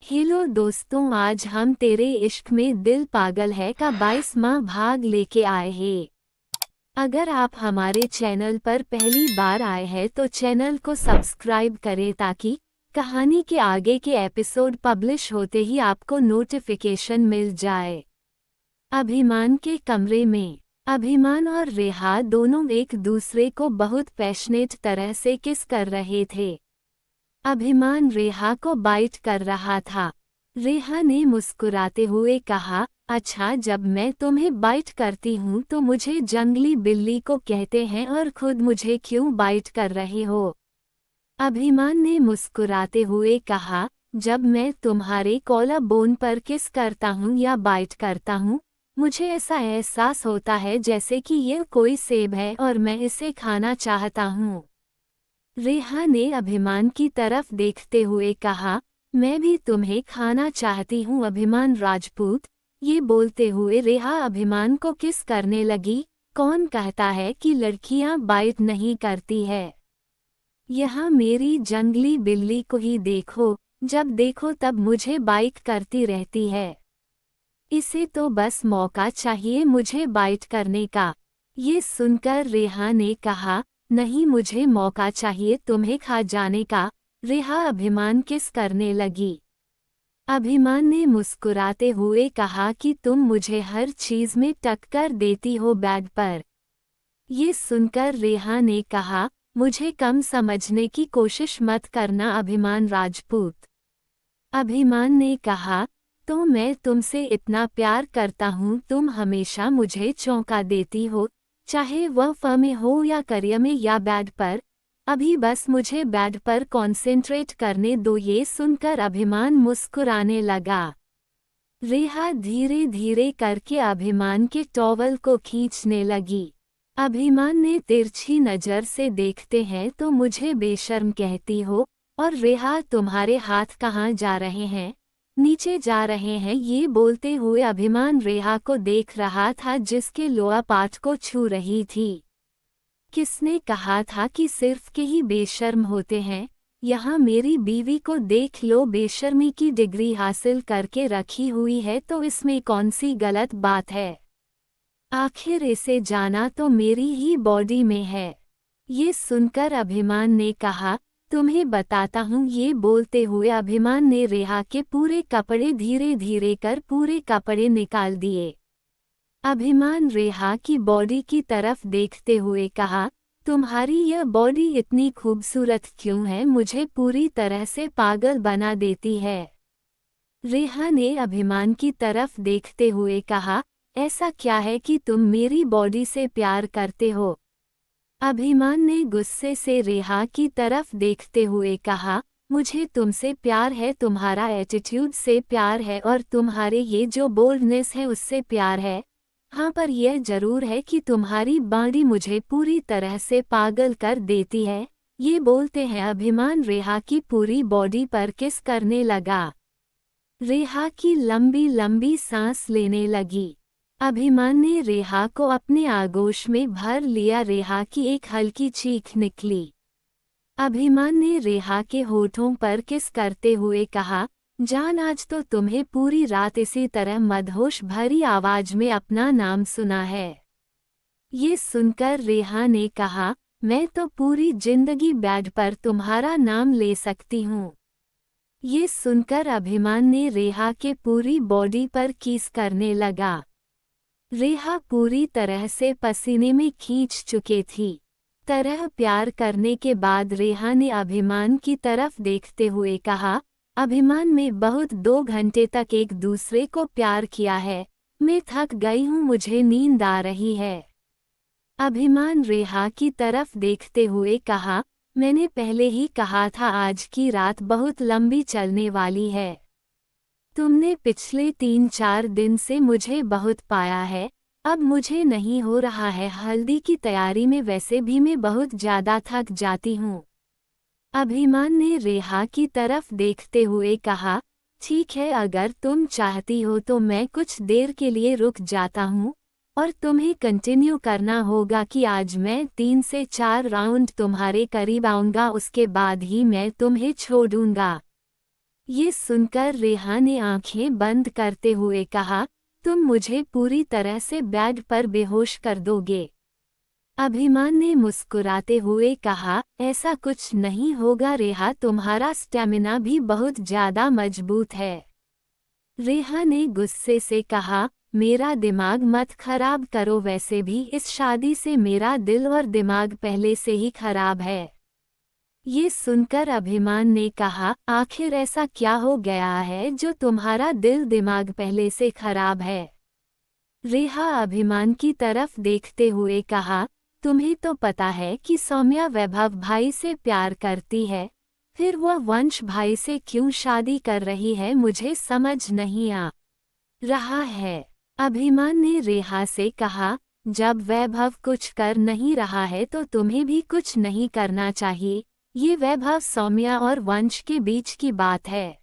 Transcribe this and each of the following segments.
Hello दोस्तों, आज हम तेरे इश्क में दिल पागल है का 22वां भाग लेके आए हैं। अगर आप हमारे चैनल पर पहली बार आए हैं तो चैनल को सब्सक्राइब करें ताकि कहानी के आगे के एपिसोड पब्लिश होते ही आपको नोटिफिकेशन मिल जाए। अभिमान के कमरे में अभिमान और रेहा दोनों एक दूसरे को बहुत पैशनेट तरह से किस कर रहे थे। अभिमान रेहा को बाइट कर रहा था। रेहा ने मुस्कुराते हुए कहा, अच्छा, जब मैं तुम्हें बाइट करती हूँ तो मुझे जंगली बिल्ली को कहते हैं और खुद मुझे क्यों बाइट कर रहे हो? अभिमान ने मुस्कुराते हुए कहा, जब मैं तुम्हारे कॉलर बोन पर किस करता हूँ या बाइट करता हूँ, मुझे ऐसा एहसास होता है जैसे कि ये कोई सेब है और मैं इसे खाना चाहता हूँ। रेहा ने अभिमान की तरफ देखते हुए कहा, मैं भी तुम्हें खाना चाहती हूँ अभिमान राजपूत। ये बोलते हुए रेहा अभिमान को किस करने लगी। कौन कहता है कि लड़कियां बाइट नहीं करती है? यहाँ मेरी जंगली बिल्ली को ही देखो, जब देखो तब मुझे बाइट करती रहती है। इसे तो बस मौका चाहिए मुझे बाइट करने का। ये सुनकर रेहा ने कहा, नहीं, मुझे मौका चाहिए तुम्हें खा जाने का। रेहा अभिमान किस करने लगी। अभिमान ने मुस्कुराते हुए कहा कि तुम मुझे हर चीज में टक्कर देती हो बैग पर। ये सुनकर रेहा ने कहा, मुझे कम समझने की कोशिश मत करना अभिमान राजपूत। अभिमान ने कहा, तो मैं तुमसे इतना प्यार करता हूँ, तुम हमेशा मुझे चौंका देती हो, चाहे वह फर्म में हो या करियर में या बैड पर। अभी बस मुझे बैड पर कॉन्सेंट्रेट करने दो। ये सुनकर अभिमान मुस्कुराने लगा। रेहा धीरे धीरे करके अभिमान के टॉवल को खींचने लगी। अभिमान ने तिरछी नज़र से देखते हैं तो मुझे बेशर्म कहती हो, और रेहा तुम्हारे हाथ कहाँ जा रहे हैं? नीचे जा रहे हैं। ये बोलते हुए अभिमान रेहा को देख रहा था जिसके लोअर पार्ट को छू रही थी। किसने कहा था कि सिर्फ के ही बेशर्म होते हैं? यहाँ मेरी बीवी को देख लो, बेशर्मी की डिग्री हासिल करके रखी हुई है, तो इसमें कौन सी गलत बात है? आखिर इसे जाना तो मेरी ही बॉडी में है। ये सुनकर अभिमान ने कहा, तुम्हें बताता हूँ। ये बोलते हुए अभिमान ने रेहा के पूरे कपड़े धीरे धीरे कर पूरे कपड़े निकाल दिए। अभिमान रेहा की बॉडी की तरफ देखते हुए कहा, तुम्हारी यह बॉडी इतनी खूबसूरत क्यों है? मुझे पूरी तरह से पागल बना देती है। रेहा ने अभिमान की तरफ देखते हुए कहा, ऐसा क्या है कि तुम मेरी बॉडी से प्यार करते हो? अभिमान ने गुस्से से रेहा की तरफ देखते हुए कहा, मुझे तुमसे प्यार है, तुम्हारा एटीट्यूड से प्यार है और तुम्हारे ये जो बोल्डनेस है उससे प्यार है। हाँ, पर यह जरूर है कि तुम्हारी बॉडी मुझे पूरी तरह से पागल कर देती है। ये बोलते हैं अभिमान रेहा की पूरी बॉडी पर किस करने लगा। रेहा की लंबी लंबी सांस लेने लगी। अभिमान ने रेहा को अपने आगोश में भर लिया। रेहा की एक हल्की चीख निकली। अभिमान ने रेहा के होठों पर किस करते हुए कहा, जान, आज तो तुम्हें पूरी रात इसी तरह मदहोश भरी आवाज में अपना नाम सुना है। ये सुनकर रेहा ने कहा, मैं तो पूरी जिंदगी बेड पर तुम्हारा नाम ले सकती हूँ। ये सुनकर अभिमान ने रेहा के पूरी बॉडी पर किस करने लगा। रेहा पूरी तरह से पसीने में खींच चुके थी। तरह प्यार करने के बाद रेहा ने अभिमान की तरफ देखते हुए कहा, अभिमान में बहुत 2 घंटे तक एक दूसरे को प्यार किया है, मैं थक गई हूँ, मुझे नींद आ रही है। अभिमान रेहा की तरफ देखते हुए कहा, मैंने पहले ही कहा था आज की रात बहुत लंबी चलने वाली है। तुमने पिछले 3-4 दिन से मुझे बहुत पाया है, अब मुझे नहीं हो रहा है। हल्दी की तैयारी में वैसे भी मैं बहुत ज़्यादा थक जाती हूँ। अभिमान ने रेहा की तरफ देखते हुए कहा, ठीक है, अगर तुम चाहती हो तो मैं कुछ देर के लिए रुक जाता हूँ, और तुम्हें कंटिन्यू करना होगा कि आज मैं 3 से 4 राउंड तुम्हारे करीब आऊँगा, उसके बाद ही मैं तुम्हें छोड़ूंगा। ये सुनकर रेहा ने आंखें बंद करते हुए कहा, तुम मुझे पूरी तरह से बेड पर बेहोश कर दोगे। अभिमान ने मुस्कुराते हुए कहा, ऐसा कुछ नहीं होगा रेहा, तुम्हारा स्टैमिना भी बहुत ज्यादा मजबूत है। रेहा ने गुस्से से कहा, मेरा दिमाग मत खराब करो, वैसे भी इस शादी से मेरा दिल और दिमाग पहले से ही खराब है। ये सुनकर अभिमान ने कहा, आखिर ऐसा क्या हो गया है जो तुम्हारा दिल दिमाग पहले से खराब है। रेहा अभिमान की तरफ देखते हुए कहा, तुम्हें तो पता है कि सौम्या वैभव भाई से प्यार करती है, फिर वह वंश भाई से क्यों शादी कर रही है, मुझे समझ नहीं आ रहा है। अभिमान ने रेहा से कहा, जब वैभव कुछ कर नहीं रहा है तो तुम्हें भी कुछ नहीं करना चाहिए। ये वैभव सौम्या और वंश के बीच की बात है,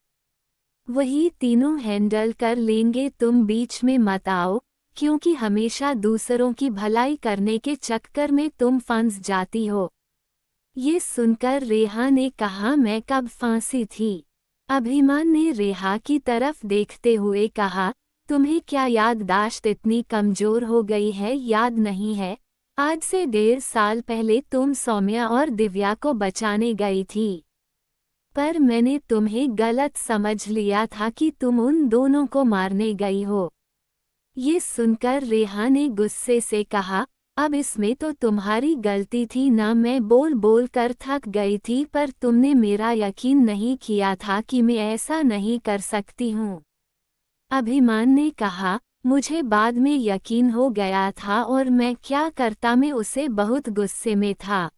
वही तीनों हैंडल कर लेंगे, तुम बीच में मत आओ, क्योंकि हमेशा दूसरों की भलाई करने के चक्कर में तुम फंस जाती हो। ये सुनकर रेहा ने कहा, मैं कब फांसी थी। अभिमान ने रेहा की तरफ देखते हुए कहा, तुम्हें क्या याददाश्त इतनी कमजोर हो गई है, याद नहीं है आज से 1.5 साल पहले तुम सौम्या और दिव्या को बचाने गई थी, पर मैंने तुम्हें गलत समझ लिया था कि तुम उन दोनों को मारने गई हो। ये सुनकर रेहा ने गुस्से से कहा, अब इसमें तो तुम्हारी गलती थी ना, मैं बोल बोल कर थक गई थी, पर तुमने मेरा यकीन नहीं किया था कि मैं ऐसा नहीं कर सकती हूँ। अभिमान ने कहा, मुझे बाद में यकीन हो गया था और मैं क्या करता, मैं उसे बहुत गुस्से में था।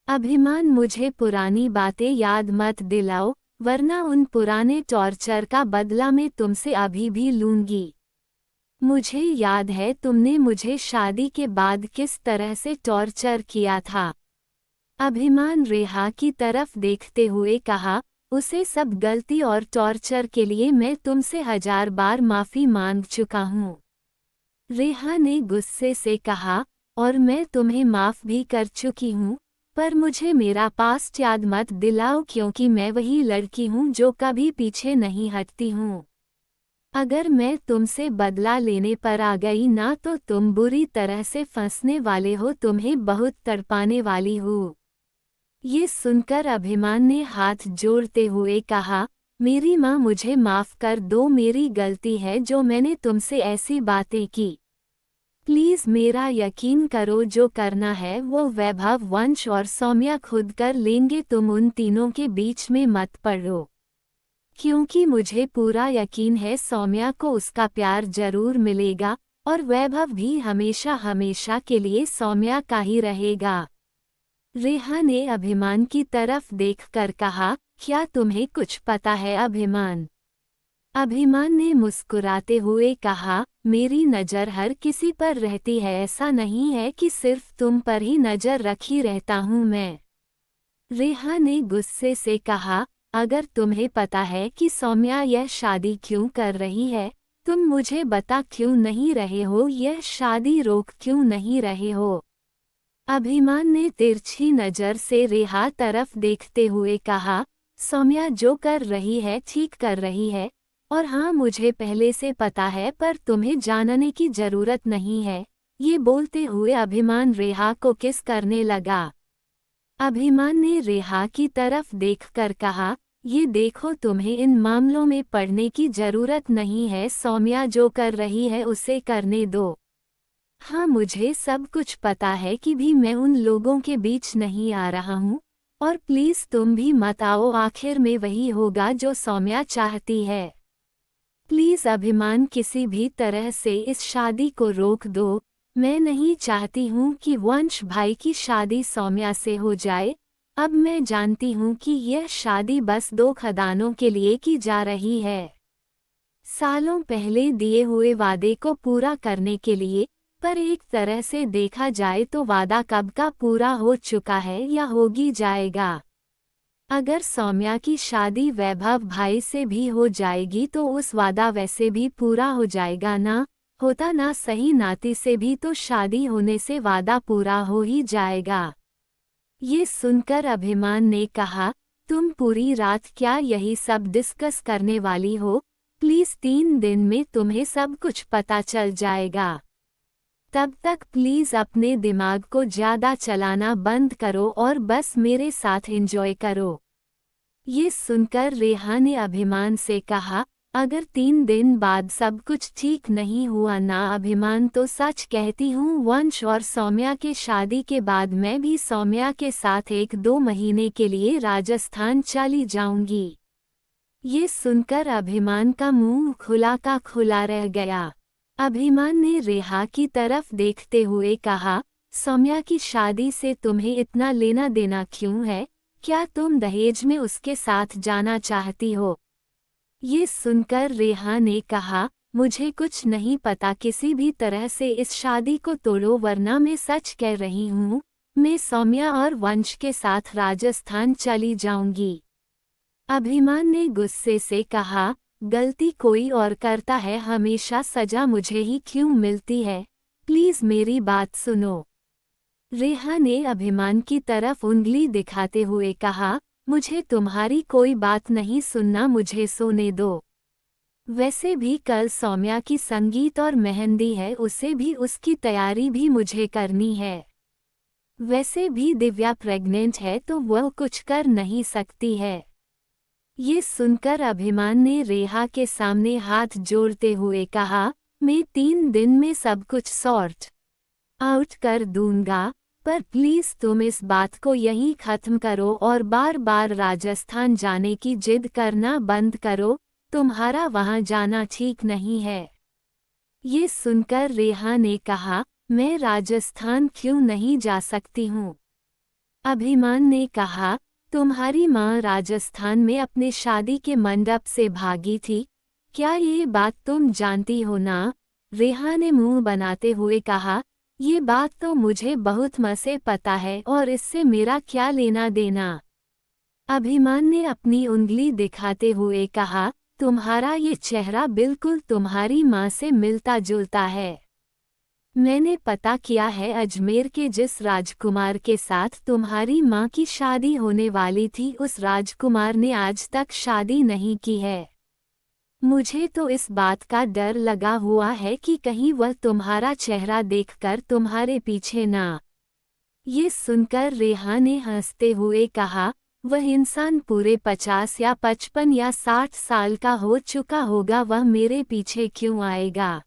अभिमान, मुझे पुरानी बातें याद मत दिलाओ, वरना उन पुराने टॉर्चर का बदला मैं तुमसे अभी भी लूंगी। मुझे याद है तुमने मुझे शादी के बाद किस तरह से टॉर्चर किया था। अभिमान रेहा की तरफ देखते हुए कहा, उसे सब गलती और टॉर्चर के लिए मैं तुमसे 1000 बार माफ़ी मांग चुका हूँ। रेहा ने गुस्से से कहा, और मैं तुम्हें माफ़ भी कर चुकी हूँ, पर मुझे मेरा पास्ट याद मत दिलाओ, क्योंकि मैं वही लड़की हूँ जो कभी पीछे नहीं हटती हूँ। अगर मैं तुमसे बदला लेने पर आ गई ना तो तुम बुरी तरह से फंसने वाले हो, तुम्हें बहुत तड़पाने वाली हूँ। ये सुनकर अभिमान ने हाथ जोड़ते हुए कहा, मेरी माँ, मुझे माफ़ कर दो, मेरी गलती है जो मैंने तुमसे ऐसी बातें की। प्लीज़ मेरा यकीन करो, जो करना है वो वैभव, वंश और सौम्या खुद कर लेंगे, तुम उन तीनों के बीच में मत पड़ो, क्योंकि मुझे पूरा यकीन है सौम्या को उसका प्यार जरूर मिलेगा और वैभव भी हमेशा हमेशा के लिए सौम्या का ही रहेगा। रेहा ने अभिमान की तरफ देखकर कहा, क्या तुम्हें कुछ पता है अभिमान? अभिमान ने मुस्कुराते हुए कहा, मेरी नज़र हर किसी पर रहती है, ऐसा नहीं है कि सिर्फ तुम पर ही नज़र रखी रहता हूँ मैं। रेहा ने गुस्से से कहा, अगर तुम्हें पता है कि सौम्या यह शादी क्यों कर रही है, तुम मुझे बता क्यों नहीं रहे हो, यह शादी रोक क्यों नहीं रहे हो? अभिमान ने तिरछी नज़र से रेहा तरफ देखते हुए कहा, सौम्या जो कर रही है ठीक कर रही है, और हाँ मुझे पहले से पता है, पर तुम्हें जानने की जरूरत नहीं है। ये बोलते हुए अभिमान रेहा को किस करने लगा। अभिमान ने रेहा की तरफ देखकर कहा, ये देखो, तुम्हें इन मामलों में पड़ने की जरूरत नहीं है, सौम्या जो कर रही है उसे करने दो। हाँ, मुझे सब कुछ पता है कि भी मैं उन लोगों के बीच नहीं आ रहा हूँ, और प्लीज़ तुम भी मत आओ, आखिर में वही होगा जो सौम्या चाहती है। प्लीज़ अभिमान, किसी भी तरह से इस शादी को रोक दो, मैं नहीं चाहती हूँ कि वंश भाई की शादी सौम्या से हो जाए। अब मैं जानती हूँ कि यह शादी बस 2 खदानों के लिए की जा रही है, सालों पहले दिए हुए वादे को पूरा करने के लिए, पर एक तरह से देखा जाए तो वादा कब का पूरा हो चुका है या होगी जाएगा। अगर सौम्या की शादी वैभव भाई से भी हो जाएगी तो उस वादा वैसे भी पूरा हो जाएगा ना, होता ना सही नाती से भी तो शादी होने से वादा पूरा हो ही जाएगा। ये सुनकर अभिमान ने कहा, तुम पूरी रात क्या यही सब डिस्कस करने वाली हो? प्लीज 3 दिन में तुम्हें सब कुछ पता चल जाएगा। तब तक प्लीज अपने दिमाग को ज्यादा चलाना बंद करो और बस मेरे साथ एंजॉय करो। ये सुनकर रेहा ने अभिमान से कहा, अगर 3 दिन बाद सब कुछ ठीक नहीं हुआ ना अभिमान, तो सच कहती हूँ वंश और सौम्या के शादी के बाद मैं भी सौम्या के साथ 1-2 महीने के लिए राजस्थान चली जाऊंगी। ये सुनकर अभिमान का मुंह खुला का खुला रह गया। अभिमान ने रेहा की तरफ देखते हुए कहा, सौम्या की शादी से तुम्हें इतना लेना देना क्यों है? क्या तुम दहेज में उसके साथ जाना चाहती हो? ये सुनकर रेहा ने कहा, मुझे कुछ नहीं पता, किसी भी तरह से इस शादी को तोड़ो वरना मैं सच कह रही हूँ, मैं सौम्या और वंश के साथ राजस्थान चली जाऊंगी। अभिमान ने गुस्से से कहा, गलती कोई और करता है, हमेशा सजा मुझे ही क्यों मिलती है? प्लीज मेरी बात सुनो। रेहा ने अभिमान की तरफ उंगली दिखाते हुए कहा, मुझे तुम्हारी कोई बात नहीं सुनना, मुझे सोने दो। वैसे भी कल सौम्या की संगीत और मेहंदी है, उसे भी उसकी तैयारी भी मुझे करनी है। वैसे भी दिव्या प्रेग्नेंट है तो वह कुछ कर नहीं सकती है। ये सुनकर अभिमान ने रेहा के सामने हाथ जोड़ते हुए कहा, मैं 3 दिन में सब कुछ सॉर्ट आउट कर दूंगा, पर प्लीज तुम इस बात को यहीं खत्म करो और बार बार राजस्थान जाने की जिद करना बंद करो, तुम्हारा वहां जाना ठीक नहीं है। ये सुनकर रेहा ने कहा, मैं राजस्थान क्यों नहीं जा सकती हूँ? अभिमान ने कहा, तुम्हारी माँ राजस्थान में अपने शादी के मंडप से भागी थी, क्या ये बात तुम जानती हो ना? रेहा ने मुंह बनाते हुए कहा, ये बात तो मुझे बहुत मसे पता है और इससे मेरा क्या लेना देना? अभिमान ने अपनी उंगली दिखाते हुए कहा, तुम्हारा ये चेहरा बिल्कुल तुम्हारी माँ से मिलता जुलता है। मैंने पता किया है, अजमेर के जिस राजकुमार के साथ तुम्हारी माँ की शादी होने वाली थी, उस राजकुमार ने आज तक शादी नहीं की है। मुझे तो इस बात का डर लगा हुआ है कि कहीं वह तुम्हारा चेहरा देखकर तुम्हारे पीछे ना। ये सुनकर रेहा ने हंसते हुए कहा, वह इंसान पूरे 50 या 55 या 60 साल का हो चुका होगा, वह मेरे पीछे क्यों आएगा?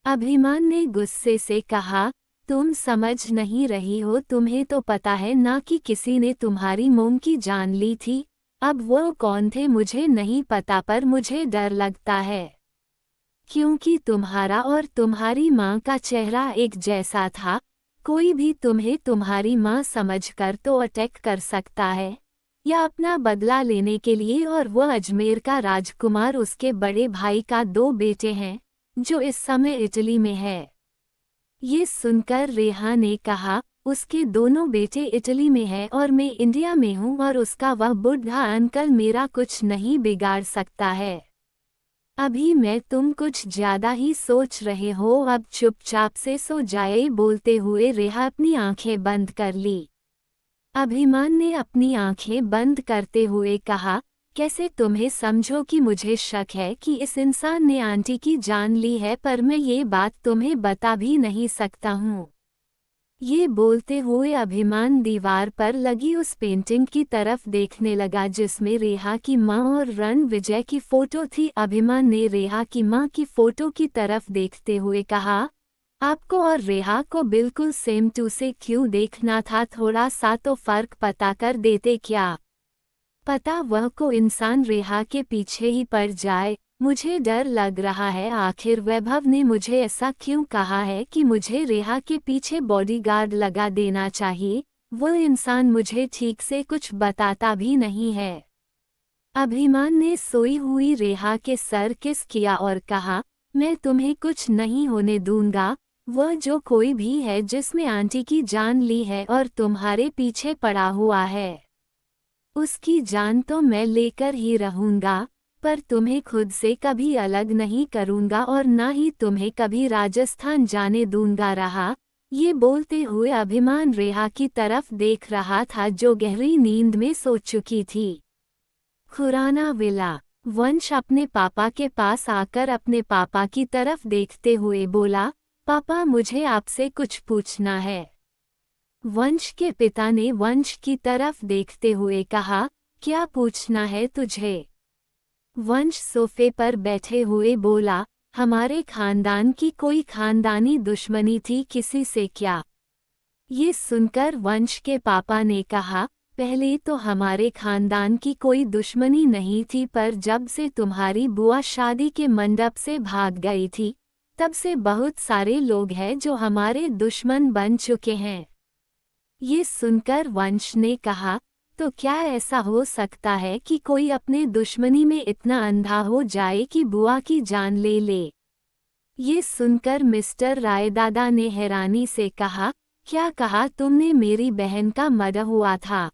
अभिमान ने गुस्से से कहा, तुम समझ नहीं रही हो, तुम्हें तो पता है ना कि किसी ने तुम्हारी मोम की जान ली थी। अब वो कौन थे मुझे नहीं पता, पर मुझे डर लगता है क्योंकि तुम्हारा और तुम्हारी माँ का चेहरा एक जैसा था। कोई भी तुम्हें तुम्हारी माँ समझकर तो अटैक कर सकता है या अपना बदला लेने के लिए, और वह अजमेर का राजकुमार उसके बड़े भाई का 2 बेटे हैं जो इस समय इटली में है। ये सुनकर रेहा ने कहा, उसके दोनों बेटे इटली में हैं और मैं इंडिया में हूँ, और उसका वह बुढ़ा अंकल मेरा कुछ नहीं बिगाड़ सकता है। अभी मैं तुम कुछ ज्यादा ही सोच रहे हो, अब चुपचाप से सो जाए। बोलते हुए रेहा अपनी आंखें बंद कर ली। अभिमान ने अपनी आंखें बंद करते हुए कहा, कैसे तुम्हें समझो कि मुझे शक है कि इस इंसान ने आंटी की जान ली है, पर मैं ये बात तुम्हें बता भी नहीं सकता हूँ। ये बोलते हुए अभिमान दीवार पर लगी उस पेंटिंग की तरफ देखने लगा जिसमें रेहा की माँ और रणविजय की फोटो थी। अभिमान ने रेहा की माँ की फोटो की तरफ देखते हुए कहा, आपको और रेहा को बिल्कुल सेम टू से क्यों देखना था? थोड़ा सा तो फर्क पता कर देते क्या? पता वह को इंसान रेहा के पीछे ही पड़ जाए। मुझे डर लग रहा है, आखिर वैभव ने मुझे ऐसा क्यों कहा है कि मुझे रेहा के पीछे बॉडीगार्ड लगा देना चाहिए? वो इंसान मुझे ठीक से कुछ बताता भी नहीं है। अभिमान ने सोई हुई रेहा के सर किस किया और कहा, मैं तुम्हें कुछ नहीं होने दूंगा। वह जो कोई भी है जिसने आंटी की जान ली है और तुम्हारे पीछे पड़ा हुआ है, उसकी जान तो मैं लेकर ही रहूंगा, पर तुम्हें खुद से कभी अलग नहीं करूंगा और ना ही तुम्हें कभी राजस्थान जाने दूंगा। रहा ये बोलते हुए अभिमान रेहा की तरफ देख रहा था जो गहरी नींद में सो चुकी थी। खुराना विला। वंश अपने पापा के पास आकर अपने पापा की तरफ देखते हुए बोला, पापा मुझे आपसे कुछ पूछना है। वंश के पिता ने वंश की तरफ देखते हुए कहा, क्या पूछना है तुझे? वंश सोफे पर बैठे हुए बोला, हमारे खानदान की कोई खानदानी दुश्मनी थी किसी से क्या? ये सुनकर वंश के पापा ने कहा, पहले तो हमारे खानदान की कोई दुश्मनी नहीं थी, पर जब से तुम्हारी बुआ शादी के मंडप से भाग गई थी तब से बहुत सारे लोग हैं जो हमारे दुश्मन बन चुके हैं। ये सुनकर वंश ने कहा, तो क्या ऐसा हो सकता है कि कोई अपने दुश्मनी में इतना अंधा हो जाए कि बुआ की जान ले ले? ये सुनकर मिस्टर रायदादा ने हैरानी से कहा, क्या कहा तुमने? मेरी बहन का मर्डर हुआ था।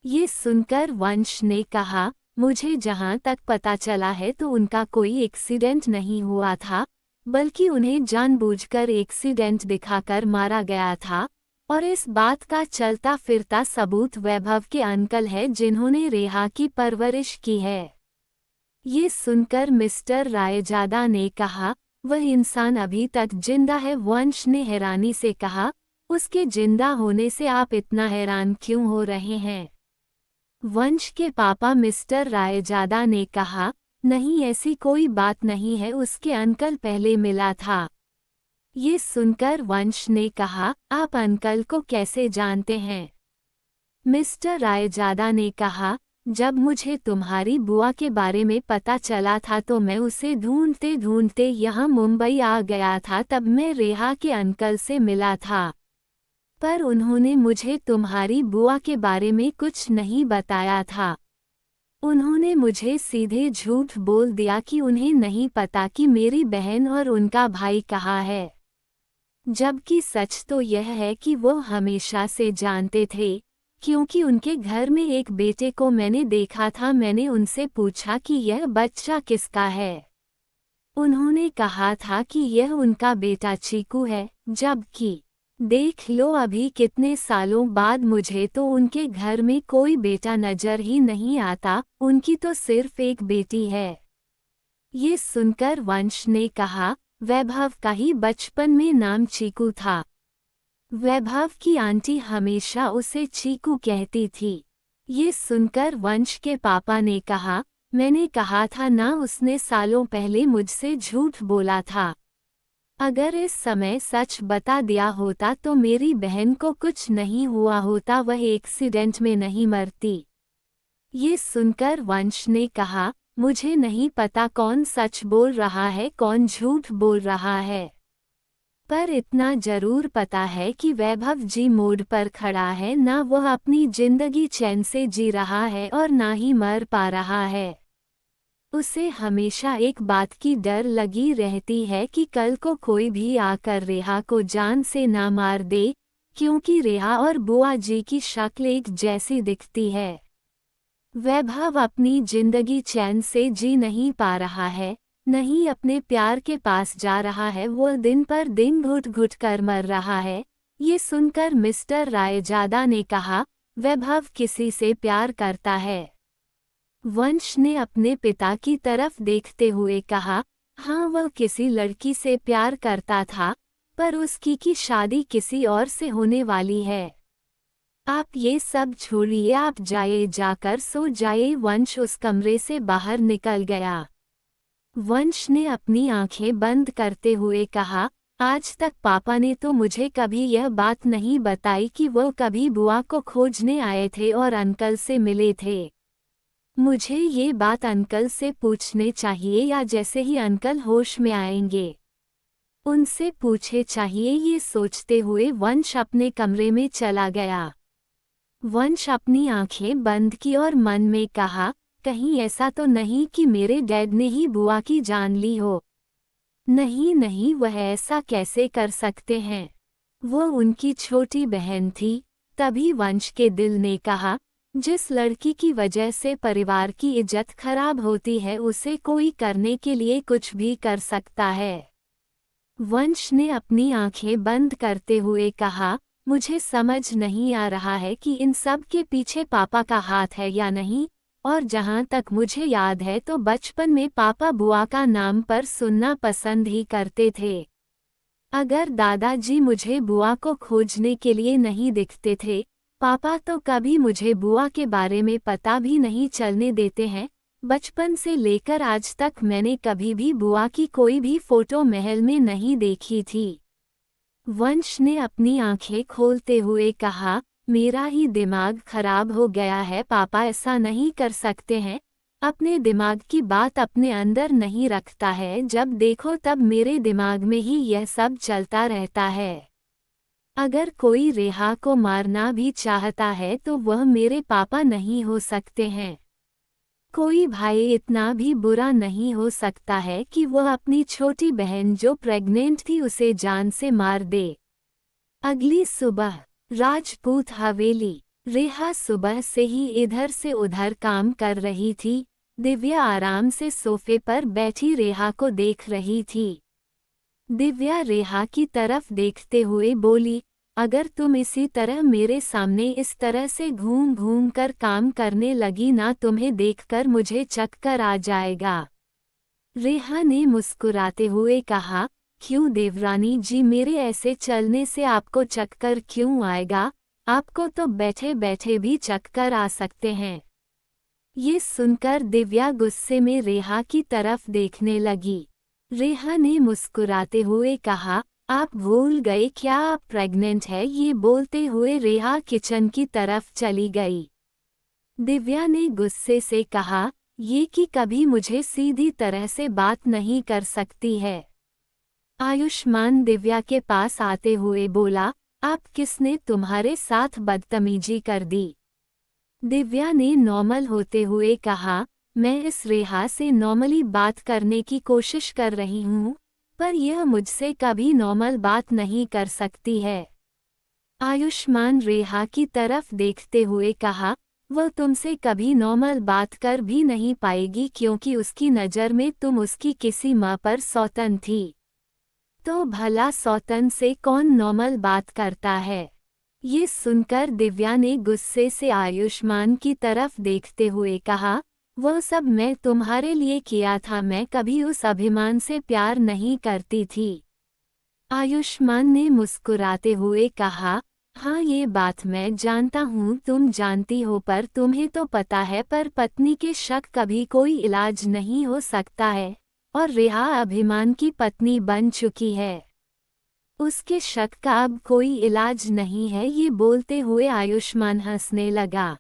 ये सुनकर वंश ने कहा, मुझे जहां तक पता चला है तो उनका कोई एक्सीडेंट नहीं हुआ था, बल्कि उन्हें जानबूझकर एक्सीडेंट दिखाकर मारा गया था, और इस बात का चलता फिरता सबूत वैभव के अंकल है जिन्होंने रेहा की परवरिश की है। ये सुनकर मिस्टर रायजादा ने कहा, वह इंसान अभी तक जिंदा है? वंश ने हैरानी से कहा, उसके जिंदा होने से आप इतना हैरान क्यों हो रहे हैं? वंश के पापा मिस्टर रायजादा ने कहा, नहीं ऐसी कोई बात नहीं है, उसके अंकल पहले मिला था। ये सुनकर वंश ने कहा, आप अंकल को कैसे जानते हैं? मिस्टर रायजादा ने कहा, जब मुझे तुम्हारी बुआ के बारे में पता चला था तो मैं उसे ढूंढते ढूंढते यहाँ मुंबई आ गया था। तब मैं रेहा के अंकल से मिला था, पर उन्होंने मुझे तुम्हारी बुआ के बारे में कुछ नहीं बताया था। उन्होंने मुझे सीधे झूठ बोल दिया कि उन्हें नहीं पता कि मेरी बहन और उनका भाई कहाँ है, जबकि सच तो यह है कि वो हमेशा से जानते थे, क्योंकि उनके घर में एक बेटे को मैंने देखा था। मैंने उनसे पूछा कि यह बच्चा किसका है। उन्होंने कहा था कि यह उनका बेटा चीकू है, जबकि देख लो अभी कितने सालों बाद मुझे तो उनके घर में कोई बेटा नजर ही नहीं आता, उनकी तो सिर्फ एक बेटी है। ये सुनकर वंश ने कहा, वैभव का ही बचपन में नाम चीकू था। वैभव की आंटी हमेशा उसे चीकू कहती थी। ये सुनकर वंश के पापा ने कहा, मैंने कहा था ना, उसने सालों पहले मुझसे झूठ बोला था। अगर इस समय सच बता दिया होता तो मेरी बहन को कुछ नहीं हुआ होता, वह एक्सीडेंट में नहीं मरती। ये सुनकर वंश ने कहा, मुझे नहीं पता कौन सच बोल रहा है कौन झूठ बोल रहा है, पर इतना जरूर पता है कि वैभव जी मोड़ पर खड़ा है, ना वह अपनी जिंदगी चैन से जी रहा है और ना ही मर पा रहा है। उसे हमेशा एक बात की डर लगी रहती है कि कल को कोई भी आकर रेहा को जान से ना मार दे, क्योंकि रेहा और बुआ जी की शक्ल एक जैसी दिखती है। वैभव अपनी जिंदगी चैन से जी नहीं पा रहा है, नहीं अपने प्यार के पास जा रहा है, वो दिन पर दिन घुट घुट कर मर रहा है। ये सुनकर मिस्टर रायजादा ने कहा, वैभव किसी से प्यार करता है? वंश ने अपने पिता की तरफ देखते हुए कहा, हाँ वह किसी लड़की से प्यार करता था, पर उसकी की शादी किसी और से होने वाली है। आप ये सब छोड़िए, आप जाइए, जाकर सो जाइए। वंश उस कमरे से बाहर निकल गया। वंश ने अपनी आंखें बंद करते हुए कहा, आज तक पापा ने तो मुझे कभी यह बात नहीं बताई कि वो कभी बुआ को खोजने आए थे और अंकल से मिले थे। मुझे ये बात अंकल से पूछने चाहिए, या जैसे ही अंकल होश में आएंगे उनसे पूछे चाहिए। ये सोचते हुए वंश अपने कमरे में चला गया। वंश अपनी आंखें बंद की और मन में कहा, कहीं ऐसा तो नहीं कि मेरे डैड ने ही बुआ की जान ली हो। नहीं नहीं, वह ऐसा कैसे कर सकते हैं, वो उनकी छोटी बहन थी। तभी वंश के दिल ने कहा, जिस लड़की की वजह से परिवार की इज्जत खराब होती है उसे कोई करने के लिए कुछ भी कर सकता है। वंश ने अपनी आंखें बंद करते हुए कहा, मुझे समझ नहीं आ रहा है कि इन सब के पीछे पापा का हाथ है या नहीं, और जहाँ तक मुझे याद है तो बचपन में पापा बुआ का नाम पर सुनना पसंद ही करते थे। अगर दादाजी मुझे बुआ को खोजने के लिए नहीं दिखते थे, पापा तो कभी मुझे बुआ के बारे में पता भी नहीं चलने देते हैं। बचपन से लेकर आज तक मैंने कभी भी बुआ की कोई भी फोटो महल में नहीं देखी थी। वंश ने अपनी आंखें खोलते हुए कहा, मेरा ही दिमाग खराब हो गया है पापा, ऐसा नहीं कर सकते हैं। अपने दिमाग की बात अपने अंदर नहीं रखता है, जब देखो तब मेरे दिमाग में ही यह सब चलता रहता है। अगर कोई रेहा को मारना भी चाहता है तो वह मेरे पापा नहीं हो सकते हैं। कोई भाई इतना भी बुरा नहीं हो सकता है कि वह अपनी छोटी बहन जो प्रेग्नेंट थी उसे जान से मार दे। अगली सुबह राजपूत हवेली। रेहा सुबह से ही इधर से उधर काम कर रही थी। दिव्या आराम से सोफे पर बैठी रेहा को देख रही थी। दिव्या रेहा की तरफ देखते हुए बोली, अगर तुम इसी तरह मेरे सामने इस तरह से घूम घूम कर काम करने लगी ना, तुम्हें देखकर मुझे चक्कर आ जाएगा। रेहा ने मुस्कुराते हुए कहा, क्यों देवरानी जी, मेरे ऐसे चलने से आपको चक्कर क्यों आएगा? आपको तो बैठे बैठे भी चक्कर आ सकते हैं। ये सुनकर दिव्या गुस्से में रेहा की तरफ देखने लगी। रेहा ने मुस्कुराते हुए कहा, आप भूल गए क्या आप प्रेग्नेंट है? ये बोलते हुए रेहा किचन की तरफ चली गई। दिव्या ने गुस्से से कहा, ये कि कभी मुझे सीधी तरह से बात नहीं कर सकती है। आयुष्मान दिव्या के पास आते हुए बोला, आप किसने तुम्हारे साथ बदतमीजी कर दी? दिव्या ने नॉर्मल होते हुए कहा, मैं इस रेहा से नॉर्मली बात करने की कोशिश कर रही हूँ, पर यह मुझसे कभी नॉर्मल बात नहीं कर सकती है। आयुष्मान रेहा की तरफ देखते हुए कहा, वह तुमसे कभी नॉर्मल बात कर भी नहीं पाएगी क्योंकि उसकी नज़र में तुम उसकी किसी माँ पर सौतन थी। तो भला सौतन से कौन नॉर्मल बात करता है? ये सुनकर दिव्या ने गुस्से से आयुष्मान की तरफ देखते हुए कहा, वह सब मैं तुम्हारे लिए किया था, मैं कभी उस अभिमान से प्यार नहीं करती थी। आयुष्मान ने मुस्कुराते हुए कहा, हाँ ये बात मैं जानता हूँ, तुम जानती हो, पर तुम्हें तो पता है पर पत्नी के शक कभी कोई इलाज नहीं हो सकता है, और रेहा अभिमान की पत्नी बन चुकी है। उसके शक का अब कोई इलाज नहीं है। ये बोलते हुए आयुष्मान हंसने लगा।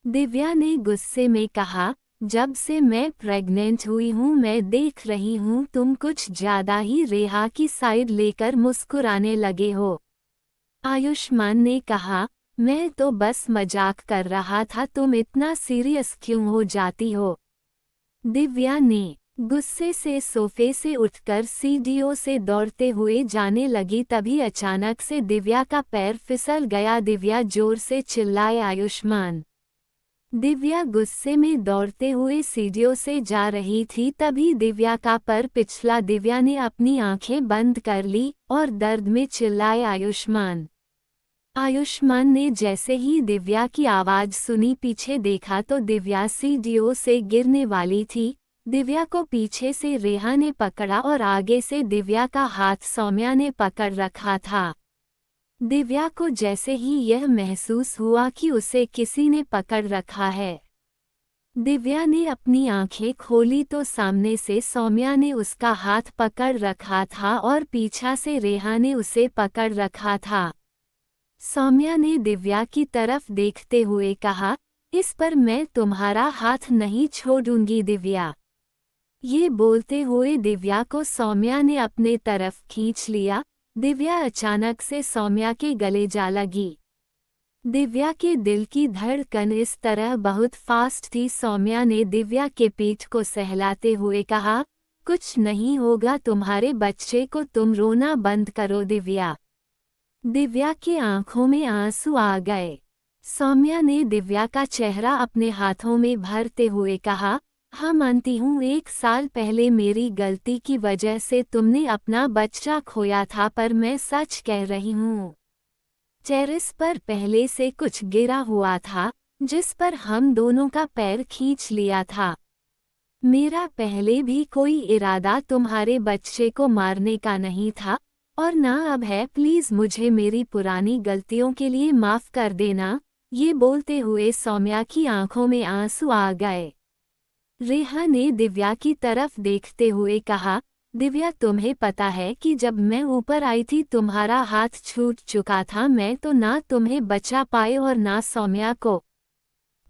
दिव्या ने गुस्से में कहा, जब से मैं प्रेग्नेंट हुई हूँ मैं देख रही हूँ तुम कुछ ज्यादा ही रेहा की साइड लेकर मुस्कुराने लगे हो। आयुष्मान ने कहा, मैं तो बस मजाक कर रहा था, तुम इतना सीरियस क्यों हो जाती हो? दिव्या ने गुस्से से सोफे से उठकर सीढ़ियों से दौड़ते हुए जाने लगी। तभी अचानक से दिव्या का पैर फिसल गया। दिव्या जोर से चिल्लाए, आयुष्मान! दिव्या गुस्से में दौड़ते हुए सीढ़ियों से जा रही थी, तभी दिव्या का पैर पिछला। दिव्या ने अपनी आंखें बंद कर ली और दर्द में चिल्लाए, आयुष्मान! आयुष्मान ने जैसे ही दिव्या की आवाज सुनी पीछे देखा तो दिव्या सीढ़ियों से गिरने वाली थी। दिव्या को पीछे से रेहा ने पकड़ा और आगे से दिव्या का हाथ सौम्या ने पकड़ रखा था। दिव्या को जैसे ही यह महसूस हुआ कि उसे किसी ने पकड़ रखा है, दिव्या ने अपनी आंखें खोली तो सामने से सौम्या ने उसका हाथ पकड़ रखा था और पीछे से रेहा ने उसे पकड़ रखा था। सौम्या ने दिव्या की तरफ देखते हुए कहा, इस पर मैं तुम्हारा हाथ नहीं छोड़ूंगी दिव्या। ये बोलते हुए दिव्या को सौम्या ने अपने तरफ खींच लिया। दिव्या अचानक से सौम्या के गले जा लगी। दिव्या के दिल की धड़कन इस तरह बहुत फास्ट थी। सौम्या ने दिव्या के पीठ को सहलाते हुए कहा, कुछ नहीं होगा तुम्हारे बच्चे को, तुम रोना बंद करो दिव्या। दिव्या की आंखों में आंसू आ गए। सौम्या ने दिव्या का चेहरा अपने हाथों में भरते हुए कहा, हाँ मानती हूँ 1 साल पहले मेरी गलती की वजह से तुमने अपना बच्चा खोया था, पर मैं सच कह रही हूँ। टेरेस पर पहले से कुछ गिरा हुआ था, जिस पर हम दोनों का पैर खींच लिया था। मेरा पहले भी कोई इरादा तुम्हारे बच्चे को मारने का नहीं था, और ना अब है। प्लीज मुझे मेरी पुरानी गलतियों के लिए माफ कर देना। ये बोलते हुए सौम्या की आंखों में आंसू आ गए। रेहा ने दिव्या की तरफ देखते हुए कहा, दिव्या तुम्हें पता है कि जब मैं ऊपर आई थी तुम्हारा हाथ छूट चुका था। मैं तो ना तुम्हें बचा पाए और ना सौम्या को,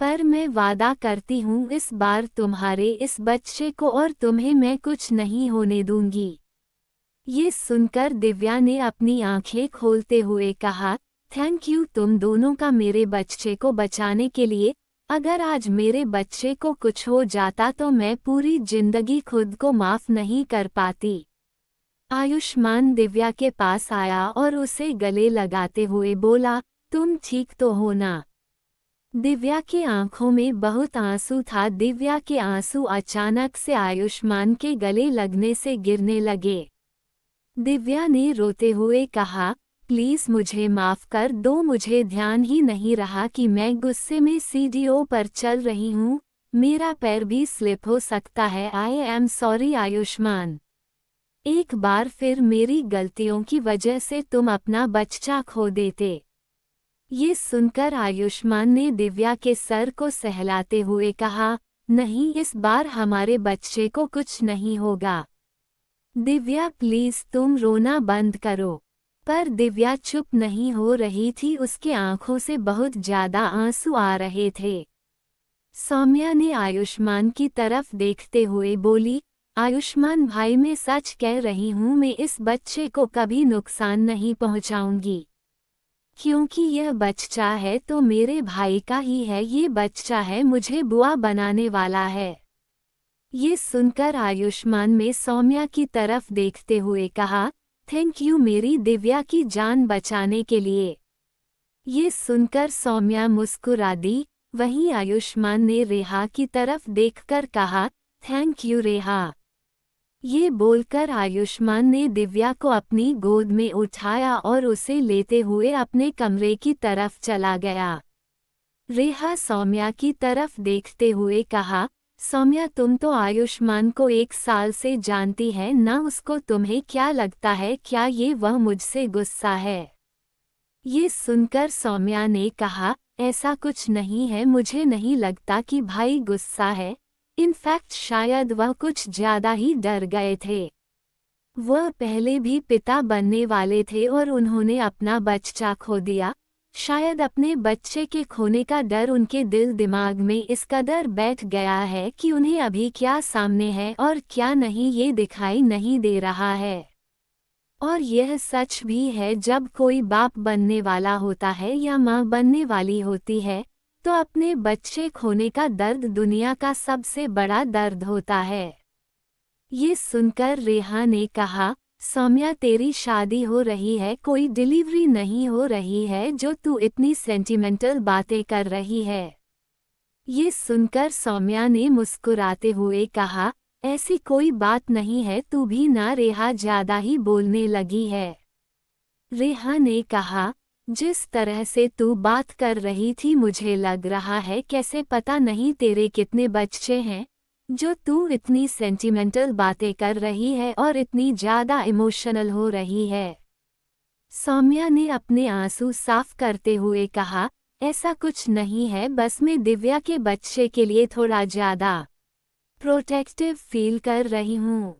पर मैं वादा करती हूँ इस बार तुम्हारे इस बच्चे को और तुम्हें मैं कुछ नहीं होने दूंगी। ये सुनकर दिव्या ने अपनी आंखें खोलते हुए कहा, थैंक यू तुम दोनों का मेरे बच्चे को बचाने के लिए। अगर आज मेरे बच्चे को कुछ हो जाता तो मैं पूरी जिंदगी खुद को माफ नहीं कर पाती। आयुष्मान दिव्या के पास आया और उसे गले लगाते हुए बोला, तुम ठीक तो हो ना? दिव्या की आंखों में बहुत आंसू था। दिव्या के आंसू अचानक से आयुष्मान के गले लगने से गिरने लगे। दिव्या ने रोते हुए कहा, प्लीज मुझे माफ कर दो, मुझे ध्यान ही नहीं रहा कि मैं गुस्से में सीढ़ियों पर चल रही हूँ। मेरा पैर भी स्लिप हो सकता है। I am sorry Ayushman. एक बार फिर मेरी गलतियों की वजह से तुम अपना बच्चा खो देते। ये सुनकर आयुष्मान ने दिव्या के सर को सहलाते हुए कहा, नहीं, इस बार हमारे बच्चे को कुछ नहीं होगा। दिव्या प्लीज तुम रोना बंद करो। पर दिव्या चुप नहीं हो रही थी, उसके आंखों से बहुत ज्यादा आंसू आ रहे थे। सौम्या ने आयुष्मान की तरफ देखते हुए बोली, आयुष्मान भाई मैं सच कह रही हूँ, मैं इस बच्चे को कभी नुकसान नहीं पहुँचाऊंगी। क्योंकि यह बच्चा है तो मेरे भाई का ही है। ये बच्चा है मुझे बुआ बनाने वाला है। ये सुनकर आयुष्मान में सौम्या की तरफ देखते हुए कहा, थैंक यू मेरी दिव्या की जान बचाने के लिए। ये सुनकर सौम्या मुस्कुरा दी। वहीं आयुष्मान ने रेहा की तरफ देखकर कहा, थैंक यू रेहा। ये बोलकर आयुष्मान ने दिव्या को अपनी गोद में उठाया और उसे लेते हुए अपने कमरे की तरफ चला गया। रेहा सौम्या की तरफ देखते हुए कहा, सौम्या तुम तो आयुष्मान को 1 साल से जानती है ना, उसको तुम्हें क्या लगता है, क्या ये वह मुझसे गुस्सा है? ये सुनकर सौम्या ने कहा, ऐसा कुछ नहीं है, मुझे नहीं लगता कि भाई गुस्सा है। इनफैक्ट शायद वह कुछ ज्यादा ही डर गए थे। वह पहले भी पिता बनने वाले थे और उन्होंने अपना बच्चा खो दिया। शायद अपने बच्चे के खोने का डर उनके दिल दिमाग में इस कदर बैठ गया है कि उन्हें अभी क्या सामने है और क्या नहीं ये दिखाई नहीं दे रहा है। और यह सच भी है, जब कोई बाप बनने वाला होता है या माँ बनने वाली होती है तो अपने बच्चे खोने का दर्द दुनिया का सबसे बड़ा दर्द होता है। ये सुनकर रेहा ने कहा, सौम्या तेरी शादी हो रही है, कोई डिलीवरी नहीं हो रही है जो तू इतनी सेंटिमेंटल बातें कर रही है। ये सुनकर सौम्या ने मुस्कुराते हुए कहा, ऐसी कोई बात नहीं है, तू भी ना। रेहा ज्यादा ही बोलने लगी है। रेहा ने कहा, जिस तरह से तू बात कर रही थी मुझे लग रहा है कैसे पता नहीं तेरे कितने बच्चे हैं जो तू इतनी सेंटिमेंटल बातें कर रही है और इतनी ज्यादा इमोशनल हो रही है। सौम्या ने अपने आंसू साफ करते हुए कहा, ऐसा कुछ नहीं है, बस मैं दिव्या के बच्चे के लिए थोड़ा ज्यादा प्रोटेक्टिव फील कर रही हूँ।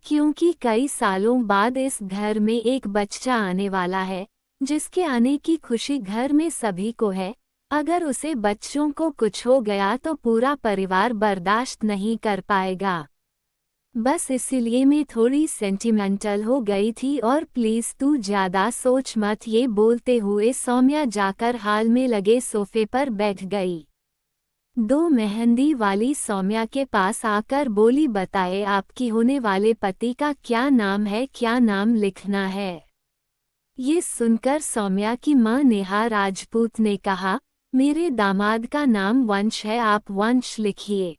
क्योंकि कई सालों बाद इस घर में एक बच्चा आने वाला है जिसके आने की खुशी घर में सभी को है। अगर उसे बच्चों को कुछ हो गया तो पूरा परिवार बर्दाश्त नहीं कर पाएगा। बस इसीलिए मैं थोड़ी सेंटिमेंटल हो गई थी और प्लीज तू ज्यादा सोच मत। ये बोलते हुए सौम्या जाकर हाल में लगे सोफे पर बैठ गई। दो मेहंदी वाली सौम्या के पास आकर बोली, बताए आपकी होने वाले पति का क्या नाम है, क्या नाम लिखना है? ये सुनकर सौम्या की मां नेहा राजपूत ने कहा, मेरे दामाद का नाम वंश है, आप वंश लिखिए।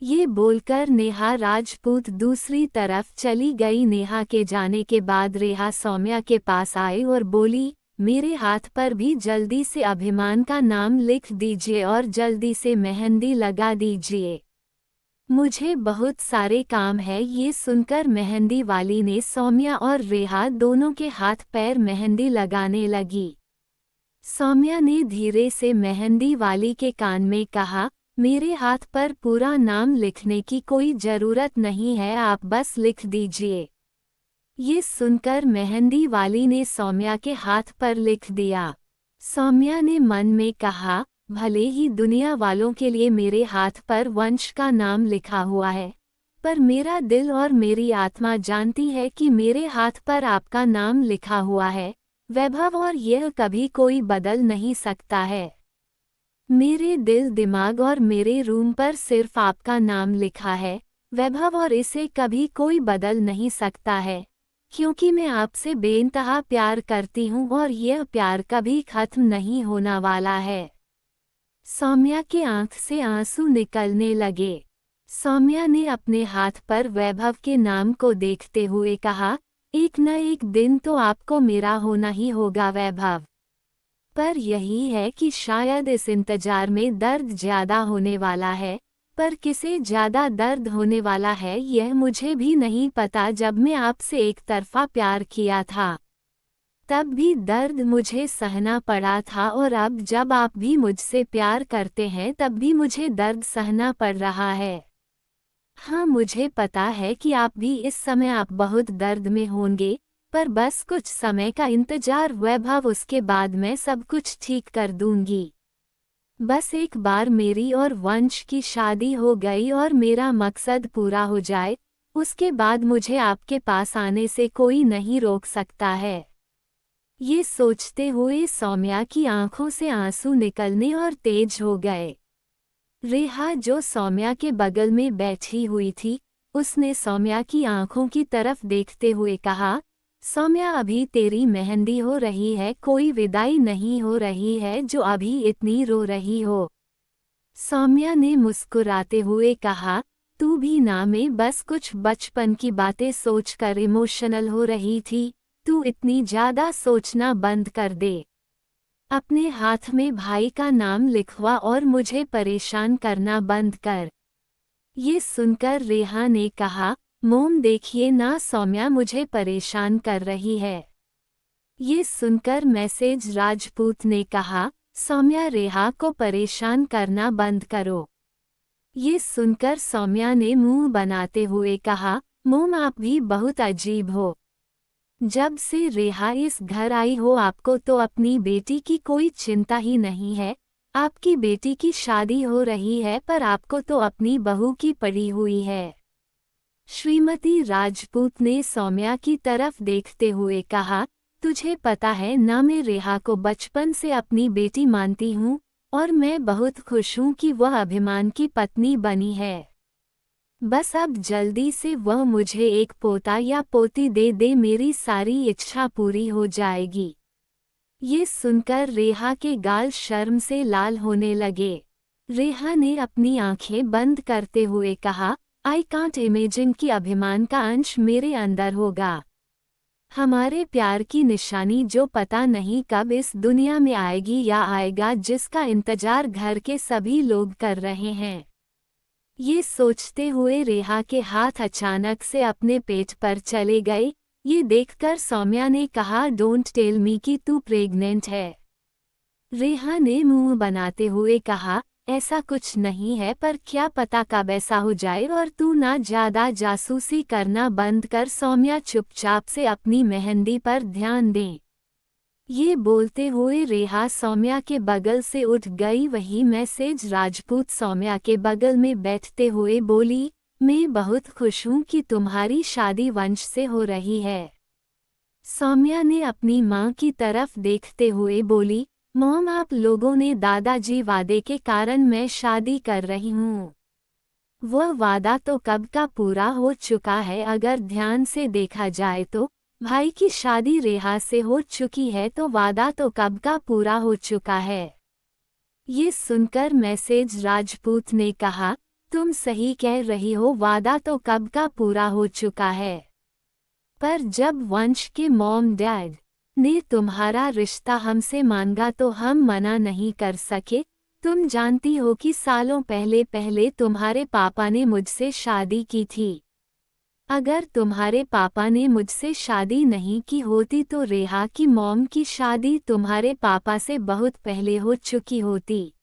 ये बोलकर नेहा राजपूत दूसरी तरफ चली गई। नेहा के जाने के बाद रेहा सौम्या के पास आई और बोली, मेरे हाथ पर भी जल्दी से अभिमान का नाम लिख दीजिए और जल्दी से मेहंदी लगा दीजिए, मुझे बहुत सारे काम है। ये सुनकर मेहंदी वाली ने सौम्या और रेहा दोनों के हाथ पैर मेहंदी लगाने लगी। सौम्या ने धीरे से मेहंदी वाली के कान में कहा, मेरे हाथ पर पूरा नाम लिखने की कोई जरूरत नहीं है, आप बस लिख दीजिए। ये सुनकर मेहंदी वाली ने सौम्या के हाथ पर लिख दिया। सौम्या ने मन में कहा, भले ही दुनिया वालों के लिए मेरे हाथ पर वंश का नाम लिखा हुआ है, पर मेरा दिल और मेरी आत्मा जानती है कि मेरे हाथ पर आपका नाम लिखा हुआ है, वैभव, और यह कभी कोई बदल नहीं सकता है। मेरे दिल, दिमाग और मेरे रूम पर सिर्फ आपका नाम लिखा है, वैभव, और इसे कभी कोई बदल नहीं सकता है, क्योंकि मैं आपसे बेइंतहा प्यार करती हूँ और यह प्यार कभी खत्म नहीं होने वाला है। सौम्या के आंख से आंसू निकलने लगे। सौम्या ने अपने हाथ पर वैभव के नाम को देखते हुए कहा, एक न एक दिन तो आपको मेरा होना ही होगा वैभव। पर यही है कि शायद इस इंतजार में दर्द ज्यादा होने वाला है, पर किसे ज्यादा दर्द होने वाला है यह मुझे भी नहीं पता। जब मैं आपसे एक तरफा प्यार किया था तब भी दर्द मुझे सहना पड़ा था, और अब जब आप भी मुझसे प्यार करते हैं तब भी मुझे दर्द सहना पड़ रहा है। हाँ, मुझे पता है कि आप भी इस समय आप बहुत दर्द में होंगे, पर बस कुछ समय का इंतजार वैभव, उसके बाद मैं सब कुछ ठीक कर दूंगी। बस एक बार मेरी और वंश की शादी हो गई और मेरा मकसद पूरा हो जाए, उसके बाद मुझे आपके पास आने से कोई नहीं रोक सकता है। ये सोचते हुए सौम्या की आंखों से आंसू निकलने और तेज हो गए। रेहा, जो सौम्या के बगल में बैठी हुई थी, उसने सौम्या की आंखों की तरफ देखते हुए कहा, सौम्या, अभी तेरी मेहंदी हो रही है, कोई विदाई नहीं हो रही है जो अभी इतनी रो रही हो। सौम्या ने मुस्कुराते हुए कहा, तू भी ना, मैं बस कुछ बचपन की बातें सोचकर इमोशनल हो रही थी, तू इतनी ज्यादा सोचना बंद कर दे। अपने हाथ में भाई का नाम लिखवा और मुझे परेशान करना बंद कर। ये सुनकर रेहा ने कहा, मोम देखिए ना, सौम्या मुझे परेशान कर रही है। ये सुनकर मैसेज राजपूत ने कहा, सौम्या, रेहा को परेशान करना बंद करो। ये सुनकर सौम्या ने मुंह बनाते हुए कहा, मोम आप भी बहुत अजीब हो। जब से रेहा इस घर आई हो आपको तो अपनी बेटी की कोई चिंता ही नहीं है। आपकी बेटी की शादी हो रही है पर आपको तो अपनी बहू की पड़ी हुई है। श्रीमती राजपूत ने सौम्या की तरफ देखते हुए कहा, तुझे पता है ना, मैं रेहा को बचपन से अपनी बेटी मानती हूँ और मैं बहुत खुश हूँ कि वह अभिमान की पत्नी बनी है। बस अब जल्दी से वह मुझे एक पोता या पोती दे दे, मेरी सारी इच्छा पूरी हो जाएगी। ये सुनकर रेहा के गाल शर्म से लाल होने लगे। रेहा ने अपनी आंखें बंद करते हुए कहा, आई कांट इमेजिन कि अभिमान का अंश मेरे अंदर होगा। हमारे प्यार की निशानी जो पता नहीं कब इस दुनिया में आएगी या आएगा, जिसका इंतजार घर के सभी लोग कर रहे हैं। ये सोचते हुए रेहा के हाथ अचानक से अपने पेट पर चले गए। ये देखकर सौम्या ने कहा, डोंट टेल मी कि तू प्रेग्नेंट है। रेहा ने मुंह बनाते हुए कहा, ऐसा कुछ नहीं है, पर क्या पता कब ऐसा हो जाए, और तू ना ज्यादा जासूसी करना बंद कर। सौम्या चुपचाप से अपनी मेहंदी पर ध्यान दे। ये बोलते हुए रेहा सौम्या के बगल से उठ गई। वही मैसेज राजपूत सौम्या के बगल में बैठते हुए बोली, मैं बहुत खुश हूँ कि तुम्हारी शादी वंश से हो रही है। सौम्या ने अपनी माँ की तरफ देखते हुए बोली, मॉम, आप लोगों ने दादाजी वादे के कारण मैं शादी कर रही हूँ। वह वादा तो कब का पूरा हो चुका है। अगर ध्यान से देखा जाए तो भाई की शादी रेहा से हो चुकी है, तो वादा तो कब का पूरा हो चुका है। ये सुनकर मैसेज राजपूत ने कहा, तुम सही कह रही हो, वादा तो कब का पूरा हो चुका है। पर जब वंश के मॉम डैड ने तुम्हारा रिश्ता हमसे मांगा तो हम मना नहीं कर सके। तुम जानती हो कि सालों पहले पहले तुम्हारे पापा ने मुझसे शादी की थी। अगर तुम्हारे पापा ने मुझसे शादी नहीं की होती तो रेहा की मॉम की शादी तुम्हारे पापा से बहुत पहले हो चुकी होती।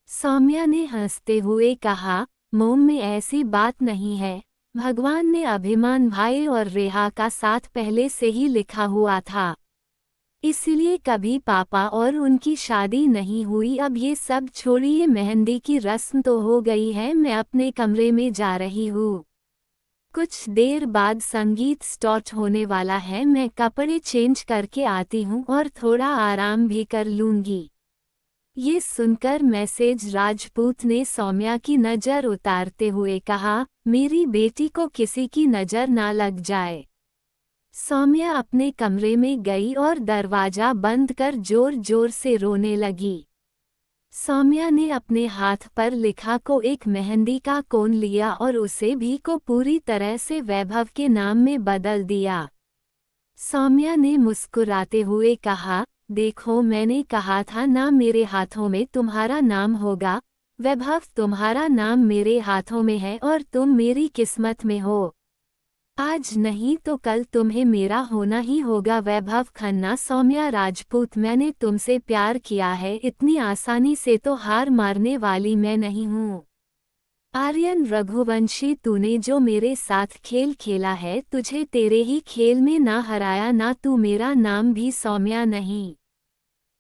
सौम्या ने हंसते हुए कहा, मोम में ऐसी बात नहीं है। भगवान ने अभिमान भाई और रेहा का साथ पहले से ही लिखा हुआ था, इसलिए कभी पापा और उनकी शादी नहीं हुई। अब ये सब छोड़िए, मेहंदी की रस्म तो हो गई है, मैं अपने कमरे में जा रही हूँ। कुछ देर बाद संगीत स्टार्ट होने वाला है, मैं कपड़े चेंज करके आती हूँ और थोड़ा आराम भी कर लूँगी। ये सुनकर मैसेज राजपूत ने सौम्या की नज़र उतारते हुए कहा, मेरी बेटी को किसी की नज़र ना लग जाए। सौम्या अपने कमरे में गई और दरवाजा बंद कर जोर जोर से रोने लगी। सौम्या ने अपने हाथ पर लिखा को एक मेहंदी का कोन लिया और उसे भी को पूरी तरह से वैभव के नाम में बदल दिया। सौम्या ने मुस्कुराते हुए कहा, देखो मैंने कहा था ना, मेरे हाथों में तुम्हारा नाम होगा। वैभव, तुम्हारा नाम मेरे हाथों में है और तुम मेरी किस्मत में हो। आज नहीं तो कल तुम्हें मेरा होना ही होगा। वैभव खन्ना। सौम्या राजपूत, मैंने तुमसे प्यार किया है, इतनी आसानी से तो हार मारने वाली मैं नहीं हूँ। आर्यन रघुवंशी, तूने जो मेरे साथ खेल खेला है, तुझे तेरे ही खेल में ना हराया ना, तू मेरा नाम भी सौम्या नहीं।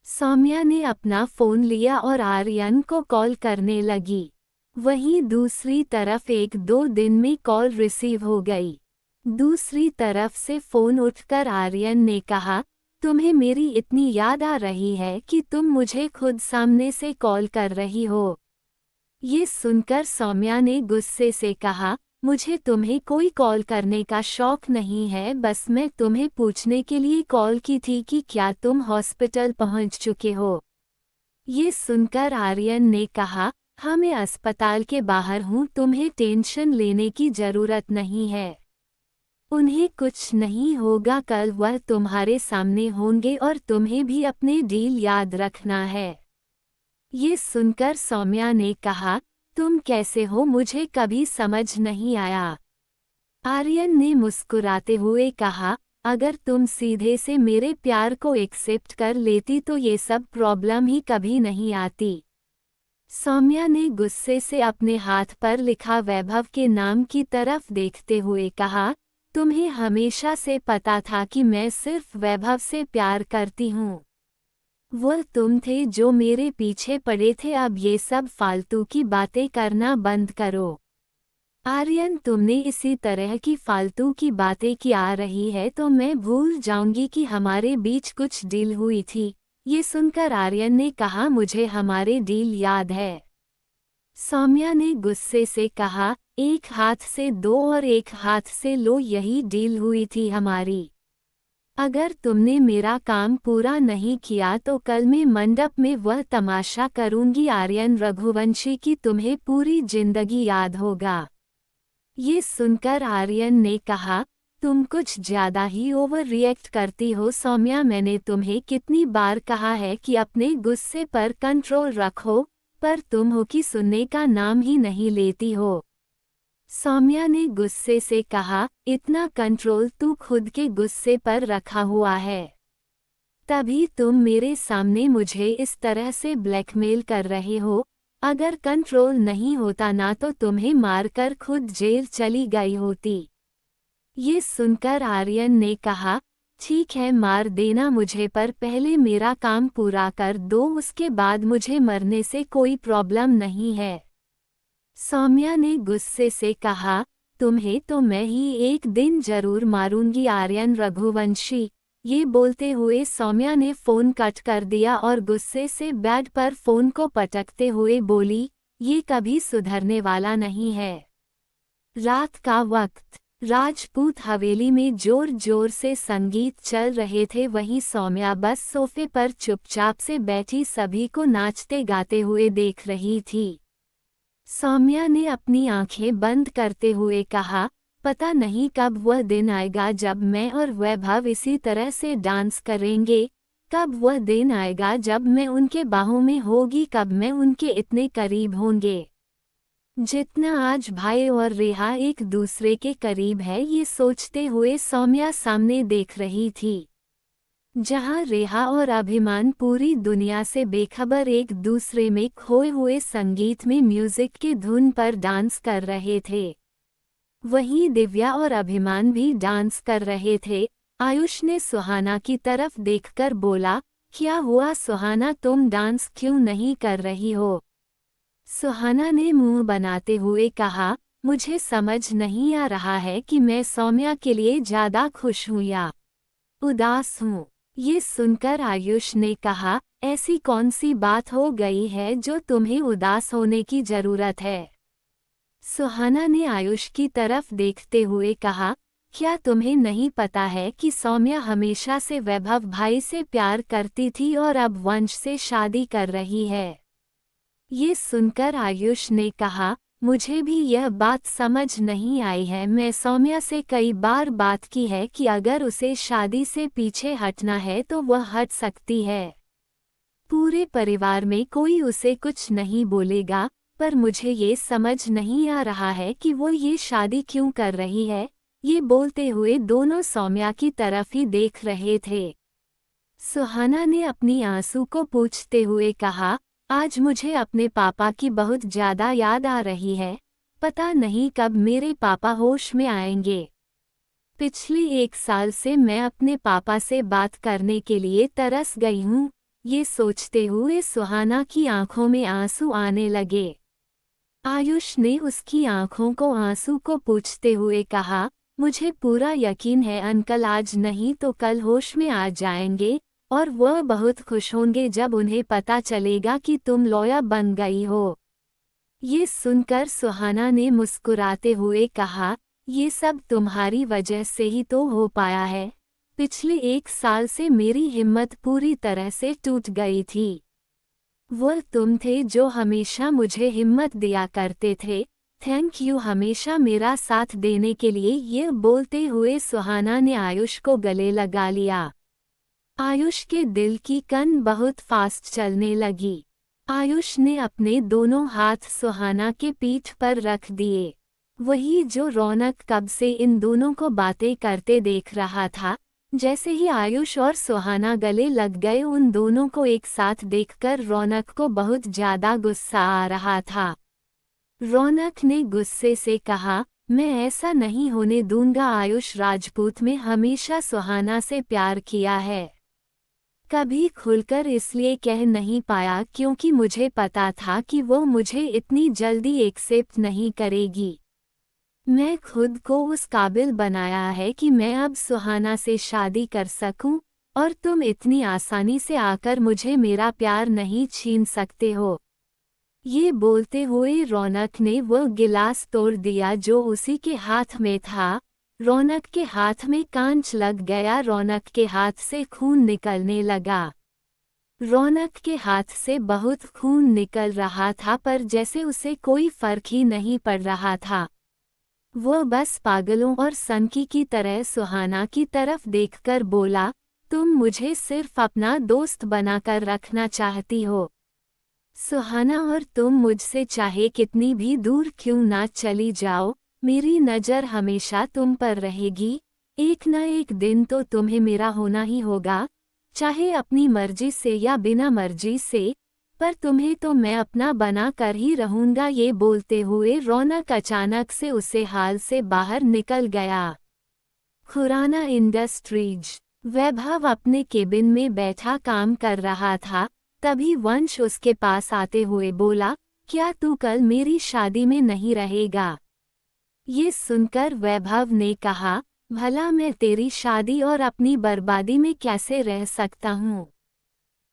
सौम्या ने अपना फ़ोन लिया और आर्यन को कॉल करने लगी। वहीं दूसरी तरफ 1-2 दिन में कॉल रिसीव हो गई। दूसरी तरफ से फ़ोन उठकर आर्यन ने कहा, तुम्हें मेरी इतनी याद आ रही है कि तुम मुझे खुद सामने से कॉल कर रही हो। ये सुनकर सौम्या ने गुस्से से कहा, मुझे तुम्हें कोई कॉल करने का शौक नहीं है, बस मैं तुम्हें पूछने के लिए कॉल की थी कि क्या तुम हॉस्पिटल पहुंच चुके हो। ये सुनकर आर्यन ने कहा, हाँ मैं अस्पताल के बाहर हूँ, तुम्हें टेंशन लेने की ज़रूरत नहीं है। उन्हें कुछ नहीं होगा, कल वह तुम्हारे सामने होंगे और तुम्हें भी अपने डील याद रखना है। ये सुनकर सौम्या ने कहा, तुम कैसे हो, मुझे कभी समझ नहीं आया। आर्यन ने मुस्कुराते हुए कहा, अगर तुम सीधे से मेरे प्यार को एक्सेप्ट कर लेती तो ये सब प्रॉब्लम ही कभी नहीं आती। सौम्या ने गुस्से से अपने हाथ पर लिखा वैभव के नाम की तरफ देखते हुए कहा, तुम्हें हमेशा से पता था कि मैं सिर्फ वैभव से प्यार करती हूँ। वो तुम थे जो मेरे पीछे पड़े थे, अब ये सब फालतू की बातें करना बंद करो। आर्यन, तुमने इसी तरह की फालतू की बातें की आ रही है तो मैं भूल जाऊंगी कि हमारे बीच कुछ डील हुई थी। ये सुनकर आर्यन ने कहा, मुझे हमारे डील याद है। सौम्या ने गुस्से से कहा, एक हाथ से दो और एक हाथ से लो, यही डील हुई थी हमारी। अगर तुमने मेरा काम पूरा नहीं किया तो कल मैं मंडप में वह तमाशा करूंगी आर्यन रघुवंशी की तुम्हें पूरी जिंदगी याद होगा। ये सुनकर आर्यन ने कहा, तुम कुछ ज्यादा ही ओवर रिएक्ट करती हो सौम्या, मैंने तुम्हें कितनी बार कहा है कि अपने गुस्से पर कंट्रोल रखो, पर तुम हो कि सुनने का नाम ही नहीं लेती हो। सौम्या ने गुस्से से कहा, इतना कंट्रोल तू खुद के गुस्से पर रखा हुआ है, तभी तुम मेरे सामने मुझे इस तरह से ब्लैकमेल कर रहे हो। अगर कंट्रोल नहीं होता ना तो तुम्हें मारकर खुद जेल चली गई होती। ये सुनकर आर्यन ने कहा, ठीक है मार देना मुझे, पर पहले मेरा काम पूरा कर दो, उसके बाद मुझे मरने से कोई प्रॉब्लम नहीं है। सौम्या ने गुस्से से कहा, तुम्हें तो मैं ही एक दिन जरूर मारूंगी आर्यन रघुवंशी। ये बोलते हुए सौम्या ने फ़ोन कट कर दिया और गुस्से से बेड पर फ़ोन को पटकते हुए बोली, ये कभी सुधरने वाला नहीं है। रात का वक्त, राजपूत हवेली में जोर जोर से संगीत चल रहे थे, वहीं सौम्या बस सोफे पर चुपचाप से बैठी सभी को नाचते गाते हुए देख रही थी। सौम्या ने अपनी आंखें बंद करते हुए कहा, पता नहीं कब वह दिन आएगा जब मैं और वैभव इसी तरह से डांस करेंगे। कब वह दिन आएगा जब मैं उनके बाहों में होगी, कब मैं उनके इतने करीब होंगे जितना आज भाई और रेहा एक दूसरे के करीब है। ये सोचते हुए सौम्या सामने देख रही थी, जहां रेहा और अभिमान पूरी दुनिया से बेखबर एक दूसरे में खोए हुए संगीत में म्यूजिक की धुन पर डांस कर रहे थे। वहीं दिव्या और अभिमान भी डांस कर रहे थे। आयुष ने सुहाना की तरफ देखकर बोला, क्या हुआ सुहाना, तुम डांस क्यों नहीं कर रही हो? सुहाना ने मुंह बनाते हुए कहा, मुझे समझ नहीं आ रहा है कि मैं सौम्या के लिए ज्यादा खुश हूं या उदास हूं। ये सुनकर आयुष ने कहा, ऐसी कौन सी बात हो गई है जो तुम्हें उदास होने की जरूरत है? सुहाना ने आयुष की तरफ देखते हुए कहा, क्या तुम्हें नहीं पता है कि सौम्या हमेशा से वैभव भाई से प्यार करती थी और अब वंश से शादी कर रही है? ये सुनकर आयुष ने कहा, मुझे भी यह बात समझ नहीं आई है। मैं सौम्या से कई बार बात की है कि अगर उसे शादी से पीछे हटना है तो वह हट सकती है। पूरे परिवार में कोई उसे कुछ नहीं बोलेगा, पर मुझे ये समझ नहीं आ रहा है कि वो ये शादी क्यों कर रही है। ये बोलते हुए दोनों सौम्या की तरफ ही देख रहे थे। सुहाना ने अपनी आंसू को पोंछते हुए कहा, आज मुझे अपने पापा की बहुत ज्यादा याद आ रही है। पता नहीं कब मेरे पापा होश में आएंगे। पिछले 1 साल से मैं अपने पापा से बात करने के लिए तरस गई हूँ। ये सोचते हुए सुहाना की आंखों में आंसू आने लगे। आयुष ने उसकी आंखों को आंसू को पोंछते हुए कहा, मुझे पूरा यकीन है अंकल आज नहीं तो कल होश में आ जाएंगे और वह बहुत खुश होंगे जब उन्हें पता चलेगा कि तुम लॉयर बन गई हो। ये सुनकर सुहाना ने मुस्कुराते हुए कहा, ये सब तुम्हारी वजह से ही तो हो पाया है। पिछले 1 साल से मेरी हिम्मत पूरी तरह से टूट गई थी। वह तुम थे जो हमेशा मुझे हिम्मत दिया करते थे। थैंक यू हमेशा मेरा साथ देने के लिए। ये बोलते हुए सुहाना ने आयुष को गले लगा लिया। आयुष के दिल की कन बहुत फास्ट चलने लगी। आयुष ने अपने दोनों हाथ सुहाना के पीठ पर रख दिए। वही जो रौनक कब से इन दोनों को बातें करते देख रहा था। जैसे ही आयुष और सुहाना गले लग गए, उन दोनों को एक साथ देखकर रौनक को बहुत ज्यादा गुस्सा आ रहा था। रौनक ने गुस्से से कहा, मैं ऐसा नहीं होने दूंगा। आयुष राजपूत में हमेशा सुहाना से प्यार किया है। कभी खुलकर इसलिए कह नहीं पाया क्योंकि मुझे पता था कि वो मुझे इतनी जल्दी एक्सेप्ट नहीं करेगी। मैं खुद को उस काबिल बनाया है कि मैं अब सुहाना से शादी कर सकूं और तुम इतनी आसानी से आकर मुझे मेरा प्यार नहीं छीन सकते हो। ये बोलते हुए रौनक ने वो गिलास तोड़ दिया जो उसी के हाथ में था। रौनक के हाथ में कांच लग गया। रौनक के हाथ से खून निकलने लगा। रौनक के हाथ से बहुत खून निकल रहा था, पर जैसे उसे कोई फर्क ही नहीं पड़ रहा था। वो बस पागलों और सनकी की तरह सुहाना की तरफ देखकर बोला, तुम मुझे सिर्फ अपना दोस्त बनाकर रखना चाहती हो सुहाना, और तुम मुझसे चाहे कितनी भी दूर क्यों ना चली जाओ, मेरी नज़र हमेशा तुम पर रहेगी। एक न एक दिन तो तुम्हें मेरा होना ही होगा, चाहे अपनी मर्जी से या बिना मर्जी से, पर तुम्हें तो मैं अपना बना कर ही रहूंगा। ये बोलते हुए रौनक अचानक से उसे हाल से बाहर निकल गया। खुराना इंडस्ट्रीज। वैभव अपने केबिन में बैठा काम कर रहा था। तभी वंश उसके पास आते हुए बोला, क्या तू कल मेरी शादी में नहीं रहेगा? ये सुनकर वैभव ने कहा, भला मैं तेरी शादी और अपनी बर्बादी में कैसे रह सकता हूँ?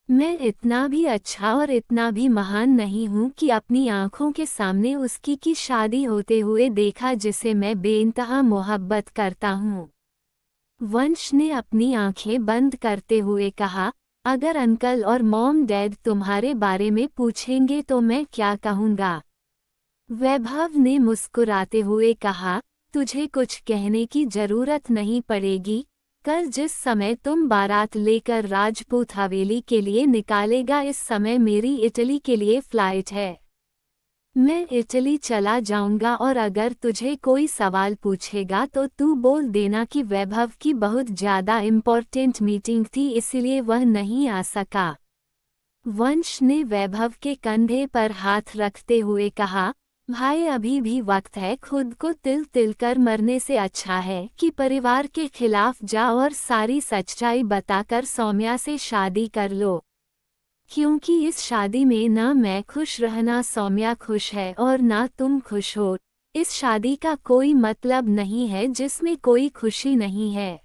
मैं इतना भी अच्छा और इतना भी महान नहीं हूँ कि अपनी आंखों के सामने उसकी की शादी होते हुए देखा जिसे मैं बेइंतहा मोहब्बत करता हूँ। वंश ने अपनी आंखें बंद करते हुए कहा, अगर अंकल और मॉम डैड तुम्हारे बारे में पूछेंगे तो मैं क्या कहूँगा? वैभव ने मुस्कुराते हुए कहा, तुझे कुछ कहने की जरूरत नहीं पड़ेगी। कल जिस समय तुम बारात लेकर राजपूत हवेली के लिए निकालेगा, इस समय मेरी इटली के लिए फ्लाइट है। मैं इटली चला जाऊंगा और अगर तुझे कोई सवाल पूछेगा तो तू बोल देना कि वैभव की बहुत ज़्यादा इम्पोर्टेंट मीटिंग थी इसलिए वह नहीं आ सका। वंश ने वैभव के कंधे पर हाथ रखते हुए कहा, भाई अभी भी वक्त है, खुद को तिल तिल कर मरने से अच्छा है कि परिवार के खिलाफ जा और सारी सच्चाई बताकर सौम्या से शादी कर लो। क्योंकि इस शादी में ना मैं खुश रहना सौम्या खुश है और ना तुम खुश हो। इस शादी का कोई मतलब नहीं है जिसमें कोई खुशी नहीं है।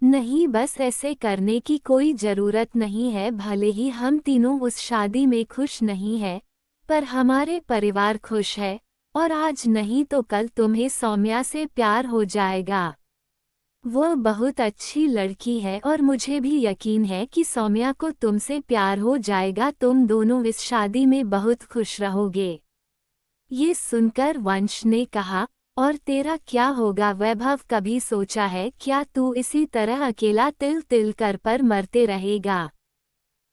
नहीं, बस ऐसे करने की कोई जरूरत नहीं है। भले ही हम तीनों उस शादी में खुश नहीं है, पर हमारे परिवार खुश है और आज नहीं तो कल तुम्हें सौम्या से प्यार हो जाएगा। वो बहुत अच्छी लड़की है और मुझे भी यकीन है कि सौम्या को तुमसे प्यार हो जाएगा। तुम दोनों इस शादी में बहुत खुश रहोगे। ये सुनकर वंश ने कहा, और तेरा क्या होगा वैभव? कभी सोचा है क्या तू इसी तरह अकेला तिल तिल कर पर मरते रहेगा?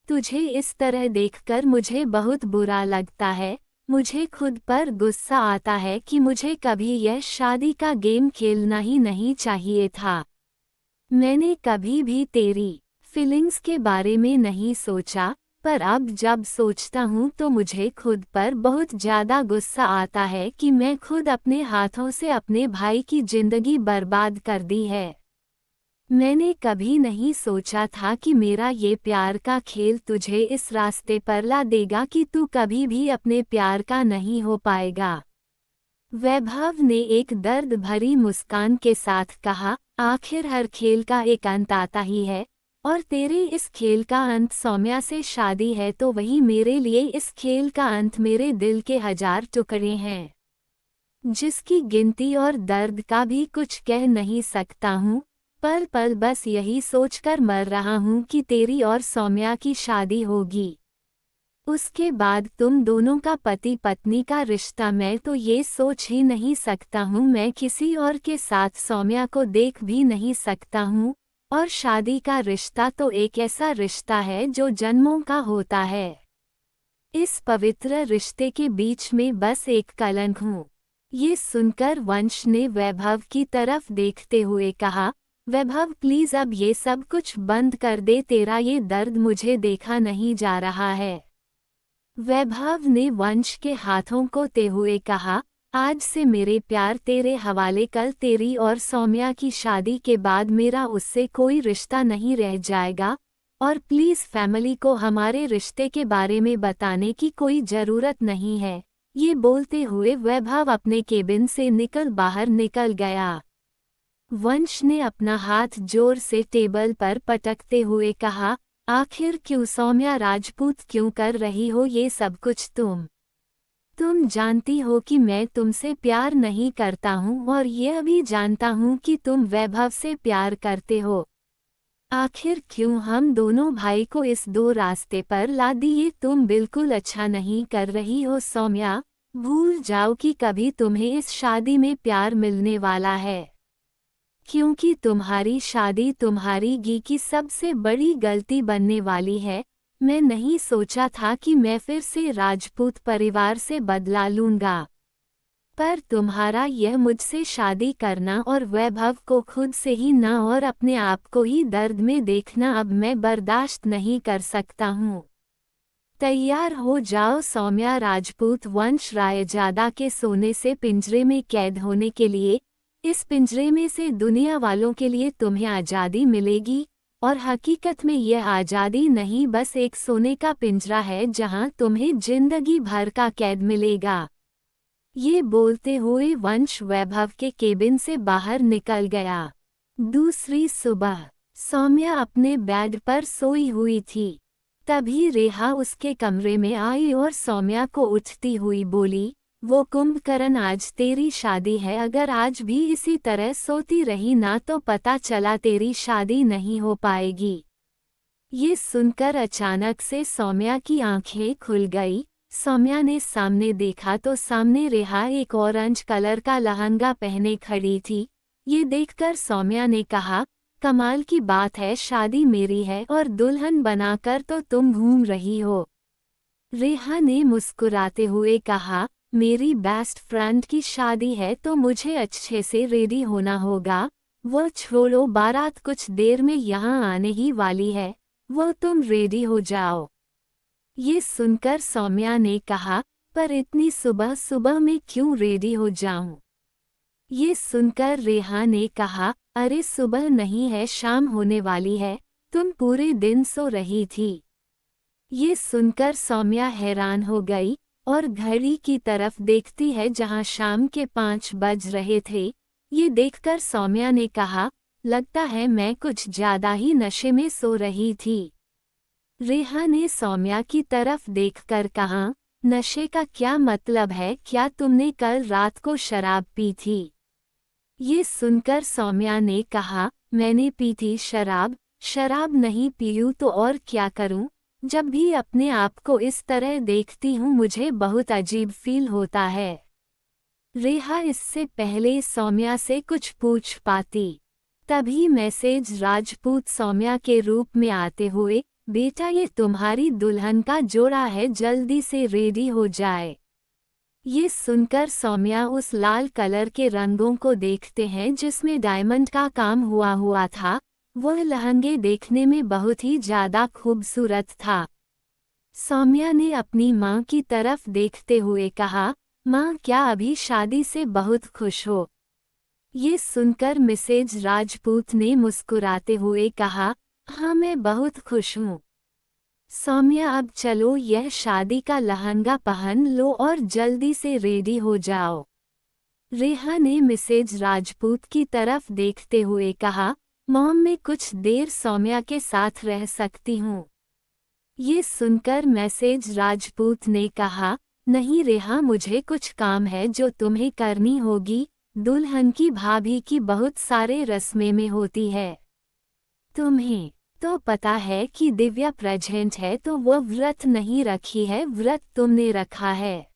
तुझे इस तरह देखकर मुझे बहुत बुरा लगता है। मुझे खुद पर गुस्सा आता है कि मुझे कभी यह शादी का गेम खेलना ही नहीं चाहिए था। मैंने कभी भी तेरी फीलिंग्स के बारे में नहीं सोचा, पर अब जब सोचता हूँ तो मुझे खुद पर बहुत ज़्यादा गुस्सा आता है कि मैं खुद अपने हाथों से अपने भाई की जिंदगी बर्बाद कर दी है। मैंने कभी नहीं सोचा था कि मेरा ये प्यार का खेल तुझे इस रास्ते पर ला देगा कि तू कभी भी अपने प्यार का नहीं हो पाएगा। वैभव ने एक दर्द भरी मुस्कान के साथ कहा, आखिर हर खेल का एक अंत आता ही है, और तेरे इस खेल का अंत सौम्या से शादी है तो वही मेरे लिए इस खेल का अंत मेरे दिल के 1000 टुकड़े हैं, जिसकी गिनती और दर्द का भी कुछ कह नहीं सकता हूँ। पल पल बस यही सोचकर मर रहा हूँ कि तेरी और सौम्या की शादी होगी। उसके बाद तुम दोनों का पति पत्नी का रिश्ता मैं तो ये सोच ही नहीं सकता हूँ। मैं किसी और के साथ सौम्या को देख भी नहीं सकता हूँ। और शादी का रिश्ता तो एक ऐसा रिश्ता है जो जन्मों का होता है। इस पवित्र रिश्ते के बीच में बस एक कलंक हूँ। ये सुनकर वंश ने वैभव की तरफ देखते हुए कहा, वैभव प्लीज अब ये सब कुछ बंद कर दे, तेरा ये दर्द मुझे देखा नहीं जा रहा है। वैभव ने वंश के हाथों को ते हुए कहा, आज से मेरे प्यार तेरे हवाले। कल तेरी और सौम्या की शादी के बाद मेरा उससे कोई रिश्ता नहीं रह जाएगा, और प्लीज फैमिली को हमारे रिश्ते के बारे में बताने की कोई जरूरत नहीं है। ये बोलते हुए वैभव अपने केबिन से बाहर निकल गया। वंश ने अपना हाथ जोर से टेबल पर पटकते हुए कहा, आखिर क्यों सौम्या राजपूत, क्यों कर रही हो ये सब कुछ? तुम जानती हो कि मैं तुमसे प्यार नहीं करता हूँ और यह भी जानता हूँ कि तुम वैभव से प्यार करते हो। आखिर क्यों हम दोनों भाई को इस दो रास्ते पर ला दी? ये तुम बिल्कुल अच्छा नहीं कर रही हो सौम्या। भूल जाओ कि कभी तुम्हें इस शादी में प्यार मिलने वाला है, क्योंकि तुम्हारी शादी तुम्हारी गी की सबसे बड़ी गलती बनने वाली है। मैं नहीं सोचा था कि मैं फिर से राजपूत परिवार से बदला लूंगा, पर तुम्हारा यह मुझसे शादी करना और वैभव को खुद से ही न और अपने आप को ही दर्द में देखना अब मैं बर्दाश्त नहीं कर सकता हूँ। तैयार हो जाओ सौम्या राजपूत वंश रायजादा के सोने से पिंजरे में कैद होने के लिए। इस पिंजरे में से दुनिया वालों के लिए तुम्हें आज़ादी मिलेगी, और हकीकत में यह आज़ादी नहीं बस एक सोने का पिंजरा है जहां तुम्हें जिंदगी भर का कैद मिलेगा। ये बोलते हुए वंश वैभव के केबिन से बाहर निकल गया। दूसरी सुबह सौम्या अपने बेड पर सोई हुई थी। तभी रेहा उसके कमरे में आई और सौम्या को उठती हुई बोली, वो कुंभकर्ण आज तेरी शादी है, अगर आज भी इसी तरह सोती रही ना तो पता चला तेरी शादी नहीं हो पाएगी। ये सुनकर अचानक से सौम्या की आंखें खुल गई सौम्या ने सामने देखा तो सामने रेहा एक ऑरेंज कलर का लहंगा पहने खड़ी थी। ये देखकर सौम्या ने कहा, कमाल की बात है, शादी मेरी है और दुल्हन बनाकर तो तुम घूम रही हो। रेहा ने मुस्कुराते हुए कहा, मेरी बेस्ट फ्रेंड की शादी है तो मुझे अच्छे से रेडी होना होगा। वो छोड़ो, बारात कुछ देर में यहाँ आने ही वाली है, वो तुम रेडी हो जाओ। ये सुनकर सौम्या ने कहा, पर इतनी सुबह सुबह मैं क्यों रेडी हो जाऊं? ये सुनकर रेहा ने कहा, अरे सुबह नहीं है, शाम होने वाली है, तुम पूरे दिन सो रही थी। ये सुनकर सौम्या हैरान हो गई और घड़ी की तरफ देखती है जहां शाम के 5 बज रहे थे। ये देखकर सौम्या ने कहा, लगता है मैं कुछ ज्यादा ही नशे में सो रही थी। रेहा ने सौम्या की तरफ देखकर कहा, नशे का क्या मतलब है, क्या तुमने कल रात को शराब पी थी? ये सुनकर सौम्या ने कहा, मैंने पी थी शराब? शराब नहीं पीऊँ तो और क्या करूं? जब भी अपने आप को इस तरह देखती हूँ मुझे बहुत अजीब फील होता है। रेहा इससे पहले सौम्या से कुछ पूछ पाती, तभी मैसेज राजपूत सौम्या के रूप में आते हुए, बेटा ये तुम्हारी दुल्हन का जोड़ा है, जल्दी से रेडी हो जाए। ये सुनकर सौम्या उस लाल कलर के रंगों को देखते हैं जिसमें डायमंड का काम हुआ था। वह लहंगे देखने में बहुत ही ज्यादा खूबसूरत था। सौम्या ने अपनी माँ की तरफ देखते हुए कहा, माँ क्या अभी शादी से बहुत खुश हो? ये सुनकर मिसेज राजपूत ने मुस्कुराते हुए कहा, हाँ मैं बहुत खुश हूँ। सौम्या अब चलो यह शादी का लहंगा पहन लो और जल्दी से रेडी हो जाओ। रेहा ने मिसेज राजपूत की तरफ देखते हुए कहा, मॉम मैं कुछ देर सौम्या के साथ रह सकती हूँ। ये सुनकर मैसेज राजपूत ने कहा, नहीं रेहा मुझे कुछ काम है जो तुम्हें करनी होगी, दुल्हन की भाभी की बहुत सारे रस्में में होती है। तुम्हें तो पता है कि दिव्या प्रेग्नेंट है तो वो व्रत नहीं रखी है, व्रत तुमने रखा है,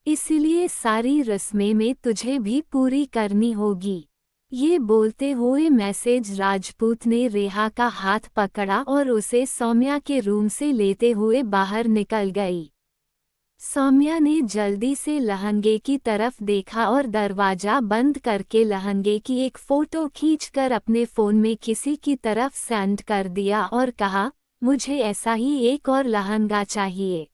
इसलिए सारी रस्में में तुझे भी पूरी करनी होगी। ये बोलते हुए मैसेज राजपूत ने रेहा का हाथ पकड़ा और उसे सौम्या के रूम से लेते हुए बाहर निकल गई। सौम्या ने जल्दी से लहंगे की तरफ देखा और दरवाजा बंद करके लहंगे की एक फोटो खींचकर अपने फोन में किसी की तरफ सेंड कर दिया और कहा, मुझे ऐसा ही एक और लहंगा चाहिए,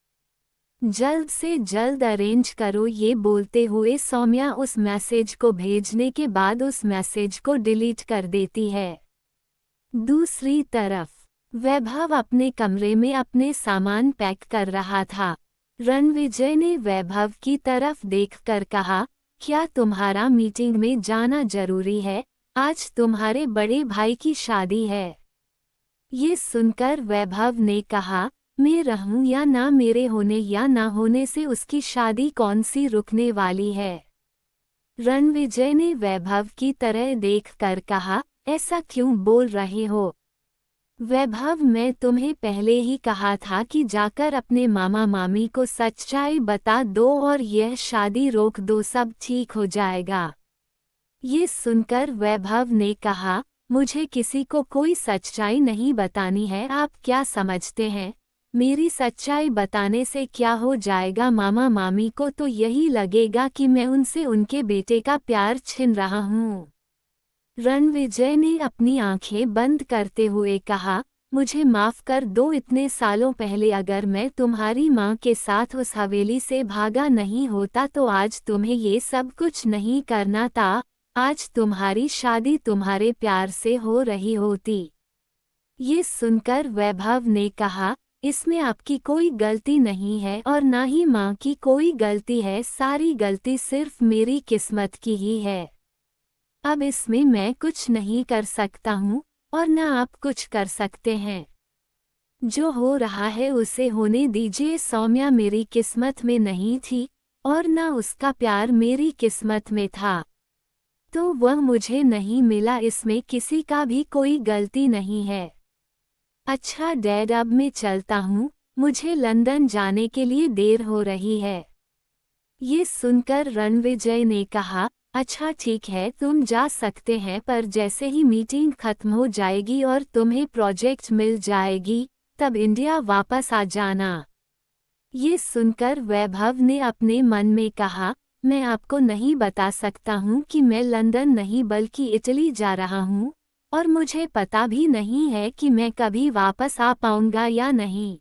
जल्द से जल्द अरेंज करो। ये बोलते हुए सौम्या उस मैसेज को भेजने के बाद उस मैसेज को डिलीट कर देती है। दूसरी तरफ वैभव अपने कमरे में अपने सामान पैक कर रहा था। रणविजय ने वैभव की तरफ देखकर कहा, क्या तुम्हारा मीटिंग में जाना जरूरी है? आज तुम्हारे बड़े भाई की शादी है। ये सुनकर वैभव ने कहा, मैं रहूं या ना, मेरे होने या ना होने से उसकी शादी कौन सी रुकने वाली है। रणविजय ने वैभव की तरह देखकर कहा, ऐसा क्यों बोल रहे हो? वैभव मैं तुम्हें पहले ही कहा था कि जाकर अपने मामा मामी को सच्चाई बता दो और यह शादी रोक दो, सब ठीक हो जाएगा। ये सुनकर वैभव ने कहा, मुझे किसी को कोई सच्चाई नहीं बतानी है। आप क्या समझते हैं मेरी सच्चाई बताने से क्या हो जाएगा? मामा मामी को तो यही लगेगा कि मैं उनसे उनके बेटे का प्यार छीन रहा हूँ। रणविजय ने अपनी आंखें बंद करते हुए कहा, मुझे माफ कर दो, इतने सालों पहले अगर मैं तुम्हारी माँ के साथ उस हवेली से भागा नहीं होता तो आज तुम्हें ये सब कुछ नहीं करना था। आज तुम्हारी शादी तुम्हारे प्यार से हो रही होती। ये सुनकर वैभव ने कहा, इसमें आपकी कोई गलती नहीं है और ना ही माँ की कोई गलती है, सारी गलती सिर्फ मेरी किस्मत की ही है। अब इसमें मैं कुछ नहीं कर सकता हूँ और ना आप कुछ कर सकते हैं। जो हो रहा है उसे होने दीजिए। सौम्या मेरी किस्मत में नहीं थी और ना उसका प्यार मेरी किस्मत में था, तो वह मुझे नहीं मिला, इसमें किसी का भी कोई गलती नहीं है। अच्छा डैड अब मैं चलता हूँ, मुझे लंदन जाने के लिए देर हो रही है। ये सुनकर रणविजय ने कहा, अच्छा ठीक है तुम जा सकते हैं, पर जैसे ही मीटिंग खत्म हो जाएगी और तुम्हें प्रोजेक्ट मिल जाएगी तब इंडिया वापस आ जाना। ये सुनकर वैभव ने अपने मन में कहा, मैं आपको नहीं बता सकता हूँ कि मैं लंदन नहीं बल्कि इटली जा रहा हूँ, और मुझे पता भी नहीं है कि मैं कभी वापस आ पाऊंगा या नहीं।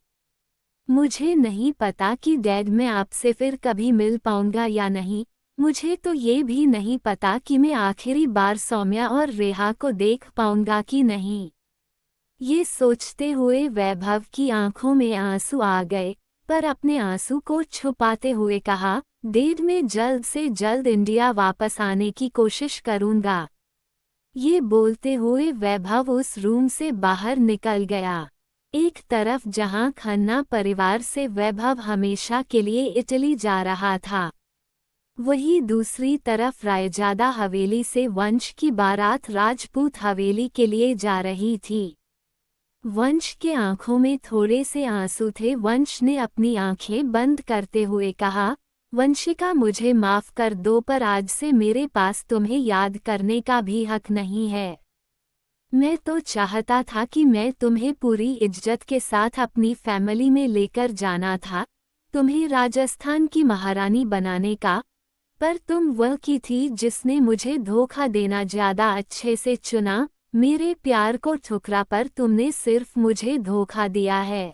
मुझे नहीं पता कि डैड मैं आपसे फिर कभी मिल पाऊंगा या नहीं। मुझे तो ये भी नहीं पता कि मैं आखिरी बार सौम्या और रेहा को देख पाऊंगा कि नहीं। ये सोचते हुए वैभव की आंखों में आंसू आ गए, पर अपने आंसू को छुपाते हुए कहा, डैड मैं जल्द से जल्द इंडिया वापस आने की कोशिश करूंगा। ये बोलते हुए वैभव उस रूम से बाहर निकल गया। एक तरफ जहां खन्ना परिवार से वैभव हमेशा के लिए इटली जा रहा था, वहीं दूसरी तरफ रायजादा हवेली से वंश की बारात राजपूत हवेली के लिए जा रही थी। वंश के आंखों में थोड़े से आंसू थे। वंश ने अपनी आंखें बंद करते हुए कहा, वंशिका मुझे माफ कर दो, पर आज से मेरे पास तुम्हें याद करने का भी हक नहीं है। मैं तो चाहता था कि मैं तुम्हें पूरी इज्जत के साथ अपनी फैमिली में लेकर जाना था, तुम्हें राजस्थान की महारानी बनाने का, पर तुम वह की थी जिसने मुझे धोखा देना ज्यादा अच्छे से चुना। मेरे प्यार को ठुकरा पर तुमने सिर्फ मुझे धोखा दिया है।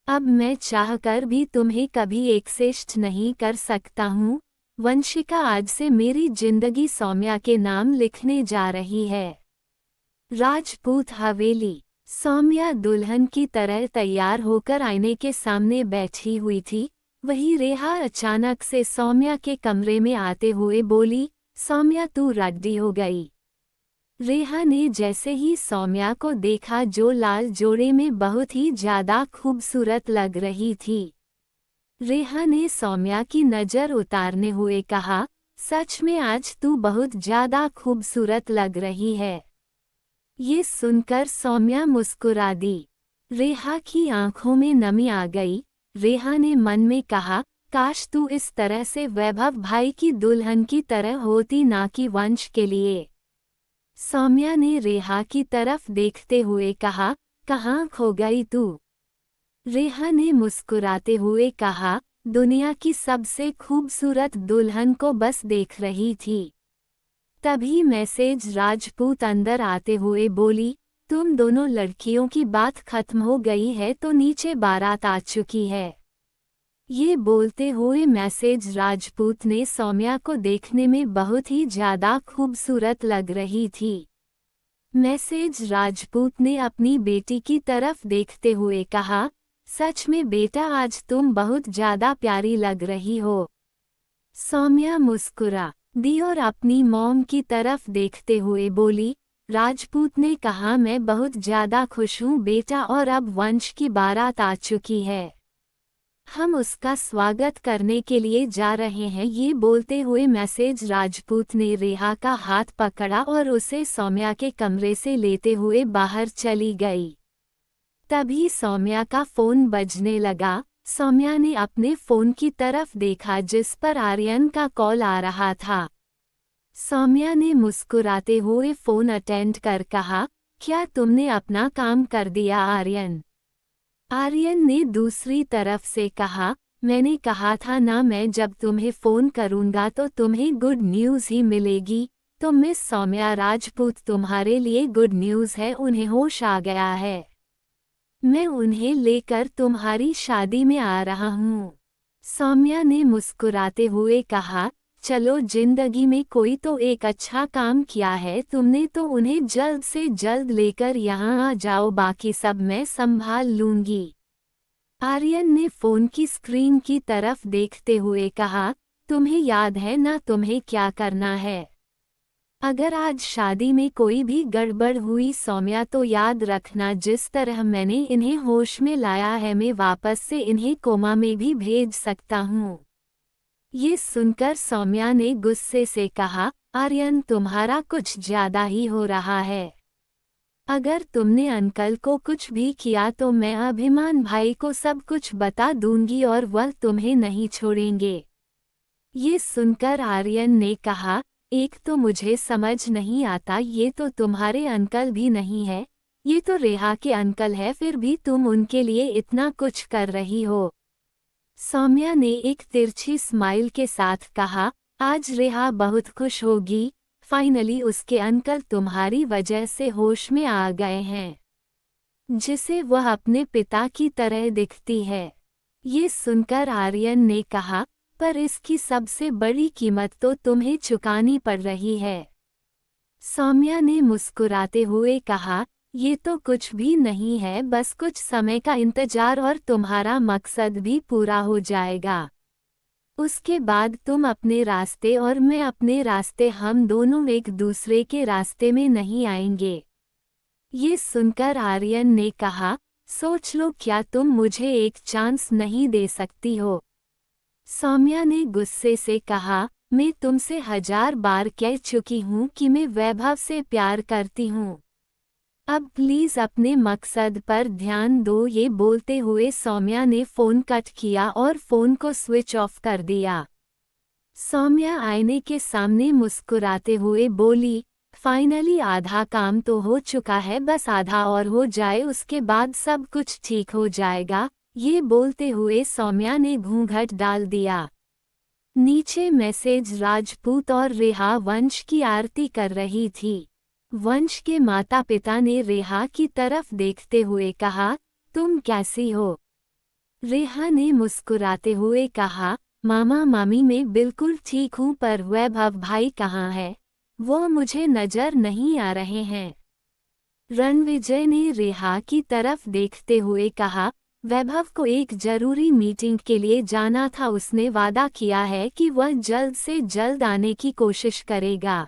अब मैं चाहकर भी तुम्हें कभी एक्सेप्ट नहीं कर सकता हूँ। वंशिका आज से मेरी जिंदगी सौम्या के नाम लिखने जा रही है। राजपूत हवेली। सौम्या दुल्हन की तरह तैयार होकर आईने के सामने बैठी हुई थी। वही रेहा अचानक से सौम्या के कमरे में आते हुए बोली, सौम्या तू रेडी हो गई। रेहा ने जैसे ही सौम्या को देखा, जो लाल जोड़े में बहुत ही ज्यादा खूबसूरत लग रही थी, रेहा ने सौम्या की नज़र उतारने हुए कहा, सच में आज तू बहुत ज्यादा खूबसूरत लग रही है। ये सुनकर सौम्या मुस्कुरा दी। रेहा की आंखों में नमी आ गई। रेहा ने मन में कहा, काश तू इस तरह से वैभव भाई की दुल्हन की तरह होती, ना कि वंश के लिए। सौम्या ने रेहा की तरफ देखते हुए कहा, कहाँ खो गई तू? रेहा ने मुस्कुराते हुए कहा, दुनिया की सबसे खूबसूरत दुल्हन को बस देख रही थी। तभी मैसेज राजपूत अंदर आते हुए बोली, तुम दोनों लड़कियों की बात खत्म हो गई है तो नीचे बारात आ चुकी है। ये बोलते हुए मैसेज राजपूत ने सौम्या को देखने में बहुत ही ज्यादा खूबसूरत लग रही थी। मैसेज राजपूत ने अपनी बेटी की तरफ देखते हुए कहा, सच में बेटा आज तुम बहुत ज्यादा प्यारी लग रही हो। सौम्या मुस्कुरा दी और अपनी मॉम की तरफ देखते हुए बोली, राजपूत ने कहा, मैं बहुत ज्यादा खुश हूँ बेटा, और अब वंश की बारात आ चुकी है, हम उसका स्वागत करने के लिए जा रहे हैं। ये बोलते हुए मैसेज राजपूत ने रेहा का हाथ पकड़ा और उसे सौम्या के कमरे से लेते हुए बाहर चली गई। तभी सौम्या का फोन बजने लगा। सौम्या ने अपने फोन की तरफ देखा जिस पर आर्यन का कॉल आ रहा था। सौम्या ने मुस्कुराते हुए फोन अटेंड कर कहा, क्या तुमने अपना काम कर दिया आर्यन? आर्यन ने दूसरी तरफ से कहा, मैंने कहा था ना, मैं जब तुम्हें फ़ोन करूंगा तो तुम्हें गुड न्यूज़ ही मिलेगी। तो मिस सौम्या राजपूत तुम्हारे लिए गुड न्यूज़ है, उन्हें होश आ गया है। मैं उन्हें लेकर तुम्हारी शादी में आ रहा हूँ। सौम्या ने मुस्कुराते हुए कहा, चलो जिंदगी में कोई तो एक अच्छा काम किया है तुमने, तो उन्हें जल्द से जल्द लेकर यहाँ आ जाओ, बाकी सब मैं संभाल लूंगी। आर्यन ने फोन की स्क्रीन की तरफ देखते हुए कहा, तुम्हें याद है ना तुम्हें क्या करना है? अगर आज शादी में कोई भी गड़बड़ हुई सौम्या, तो याद रखना जिस तरह मैंने इन्हें होश में लाया है, मैं वापस से इन्हें कोमा में भी भेज सकता हूँ। ये सुनकर सौम्या ने गुस्से से कहा, आर्यन तुम्हारा कुछ ज्यादा ही हो रहा है। अगर तुमने अंकल को कुछ भी किया तो मैं अभिमान भाई को सब कुछ बता दूंगी और वह तुम्हें नहीं छोड़ेंगे। ये सुनकर आर्यन ने कहा, एक तो मुझे समझ नहीं आता, ये तो तुम्हारे अंकल भी नहीं है, ये तो रेहा के अंकल है, फिर भी तुम उनके लिए इतना कुछ कर रही हो। सौम्या ने एक तिरछी स्माइल के साथ कहा, आज रेहा बहुत खुश होगी, फाइनली उसके अंकल तुम्हारी वजह से होश में आ गए हैं, जिसे वह अपने पिता की तरह दिखती है। ये सुनकर आर्यन ने कहा, पर इसकी सबसे बड़ी कीमत तो तुम्हें चुकानी पड़ रही है। सौम्या ने मुस्कुराते हुए कहा, ये तो कुछ भी नहीं है, बस कुछ समय का इंतजार और तुम्हारा मकसद भी पूरा हो जाएगा। उसके बाद तुम अपने रास्ते और मैं अपने रास्ते, हम दोनों एक दूसरे के रास्ते में नहीं आएंगे। ये सुनकर आर्यन ने कहा, सोच लो, क्या तुम मुझे एक चांस नहीं दे सकती हो? सौम्या ने गुस्से से कहा, मैं तुमसे 1000 बार कह चुकी हूँ कि मैं वैभव से प्यार करती हूँ। अब प्लीज अपने मकसद पर ध्यान दो। ये बोलते हुए सौम्या ने फोन कट किया और फोन को स्विच ऑफ कर दिया। सौम्या आईने के सामने मुस्कुराते हुए बोली, फाइनली आधा काम तो हो चुका है, बस आधा और हो जाए, उसके बाद सब कुछ ठीक हो जाएगा। ये बोलते हुए सौम्या ने घूंघट डाल दिया। नीचे मैसेज, राजपूत और रेहा वंश की आरती कर रही थी। वंश के माता पिता ने रेहा की तरफ देखते हुए कहा, तुम कैसी हो? रेहा ने मुस्कुराते हुए कहा, मामा मामी मैं बिल्कुल ठीक हूँ, पर वैभव भाई कहाँ है? वो मुझे नजर नहीं आ रहे हैं। रणविजय ने रेहा की तरफ देखते हुए कहा, वैभव को एक जरूरी मीटिंग के लिए जाना था, उसने वादा किया है कि वह जल्द से जल्द आने की कोशिश करेगा।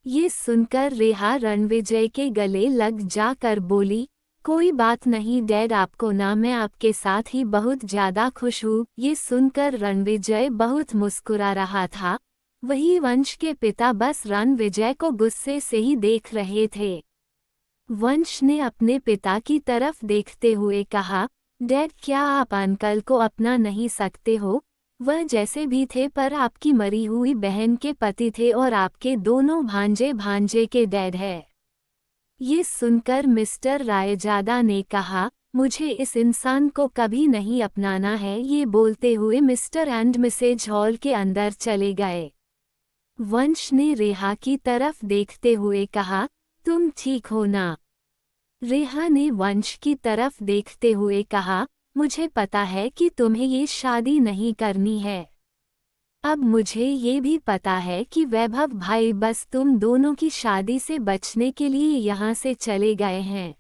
ये सुनकर रेहा रणविजय के गले लग जाकर बोली, कोई बात नहीं डैड, आपको ना, मैं आपके साथ ही बहुत ज्यादा खुश हूँ। ये सुनकर रणविजय बहुत मुस्कुरा रहा था। वही वंश के पिता बस रणविजय को गुस्से से ही देख रहे थे। वंश ने अपने पिता की तरफ देखते हुए कहा, डैड क्या आप अंकल को अपना नहीं सकते हो? वह जैसे भी थे पर आपकी मरी हुई बहन के पति थे और आपके दोनों भांजे भांजे के डैड है। ये सुनकर मिस्टर रायजादा ने कहा, मुझे इस इंसान को कभी नहीं अपनाना है। ये बोलते हुए मिस्टर एंड मिसेज हॉल के अंदर चले गए। वंश ने रेहा की तरफ देखते हुए कहा, तुम ठीक हो ना? रेहा ने वंश की तरफ देखते हुए कहा, मुझे पता है कि तुम्हें ये शादी नहीं करनी है। अब मुझे ये भी पता है कि वैभव भाई बस तुम दोनों की शादी से बचने के लिए यहाँ से चले गए हैं।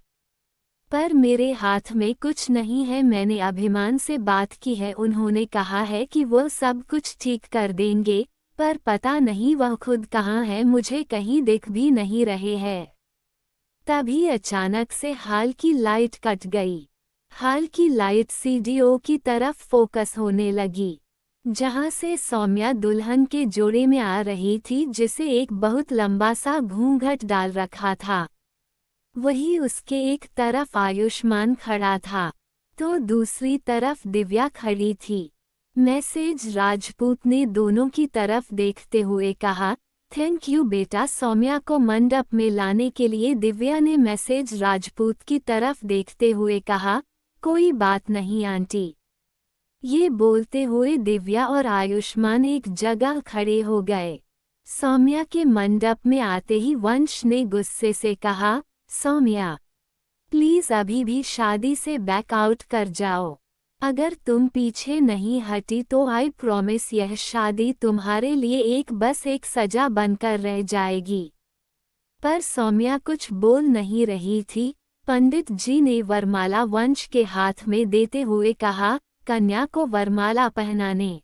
पर मेरे हाथ में कुछ नहीं है। मैंने अभिमान से बात की है, उन्होंने कहा है कि वो सब कुछ ठीक कर देंगे, पर पता नहीं वह खुद कहाँ है, मुझे कहीं दिख भी नहीं रहे हैं। तभी अचानक से हॉल की लाइट कट गई। हॉल की लाइट सीढ़ियों की तरफ फोकस होने लगी, जहां से सौम्या दुल्हन के जोड़े में आ रही थी, जिसे एक बहुत लंबा सा घूंघट डाल रखा था। वही उसके एक तरफ आयुष्मान खड़ा था, तो दूसरी तरफ दिव्या खड़ी थी। मैसेज, राजपूत ने दोनों की तरफ देखते हुए कहा, थैंक यू बेटा। सौम्या को मंडप में लाने के लिए दिव्या ने मैसेज राजपूत की तरफ देखते हुए कहा, कोई बात नहीं आंटी। ये बोलते हुए दिव्या और आयुष्मान एक जगह खड़े हो गए। सौम्या के मंडप में आते ही वंश ने गुस्से से कहा, सौम्या प्लीज अभी भी शादी से बैक आउट कर जाओ। अगर तुम पीछे नहीं हटी तो आई प्रॉमिस यह शादी तुम्हारे लिए बस एक सजा बनकर रह जाएगी। पर सौम्या कुछ बोल नहीं रही थी। पंडित जी ने वरमाला वंश के हाथ में देते हुए कहा, कन्या को वरमाला पहनाने।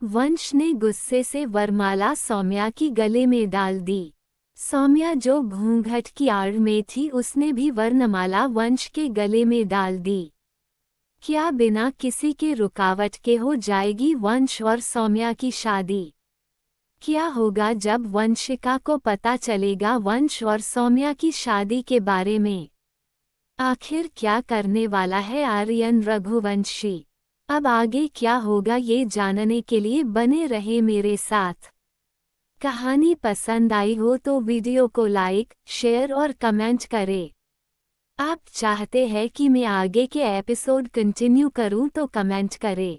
वंश ने गुस्से से वरमाला सौम्या की गले में डाल दी। सौम्या जो घूंघट की आड़ में थी, उसने भी वर्णमाला वंश के गले में डाल दी। क्या बिना किसी के रुकावट के हो जाएगी वंश और सौम्या की शादी? क्या होगा जब वंशिका को पता चलेगा वंश और सौम्या की शादी के बारे में? आखिर क्या करने वाला है आर्यन रघुवंशी? अब आगे क्या होगा ये जानने के लिए बने रहे मेरे साथ। कहानी पसंद आई हो तो वीडियो को लाइक, शेयर और कमेंट करें। आप चाहते हैं कि मैं आगे के एपिसोड कंटिन्यू करूं तो कमेंट करें।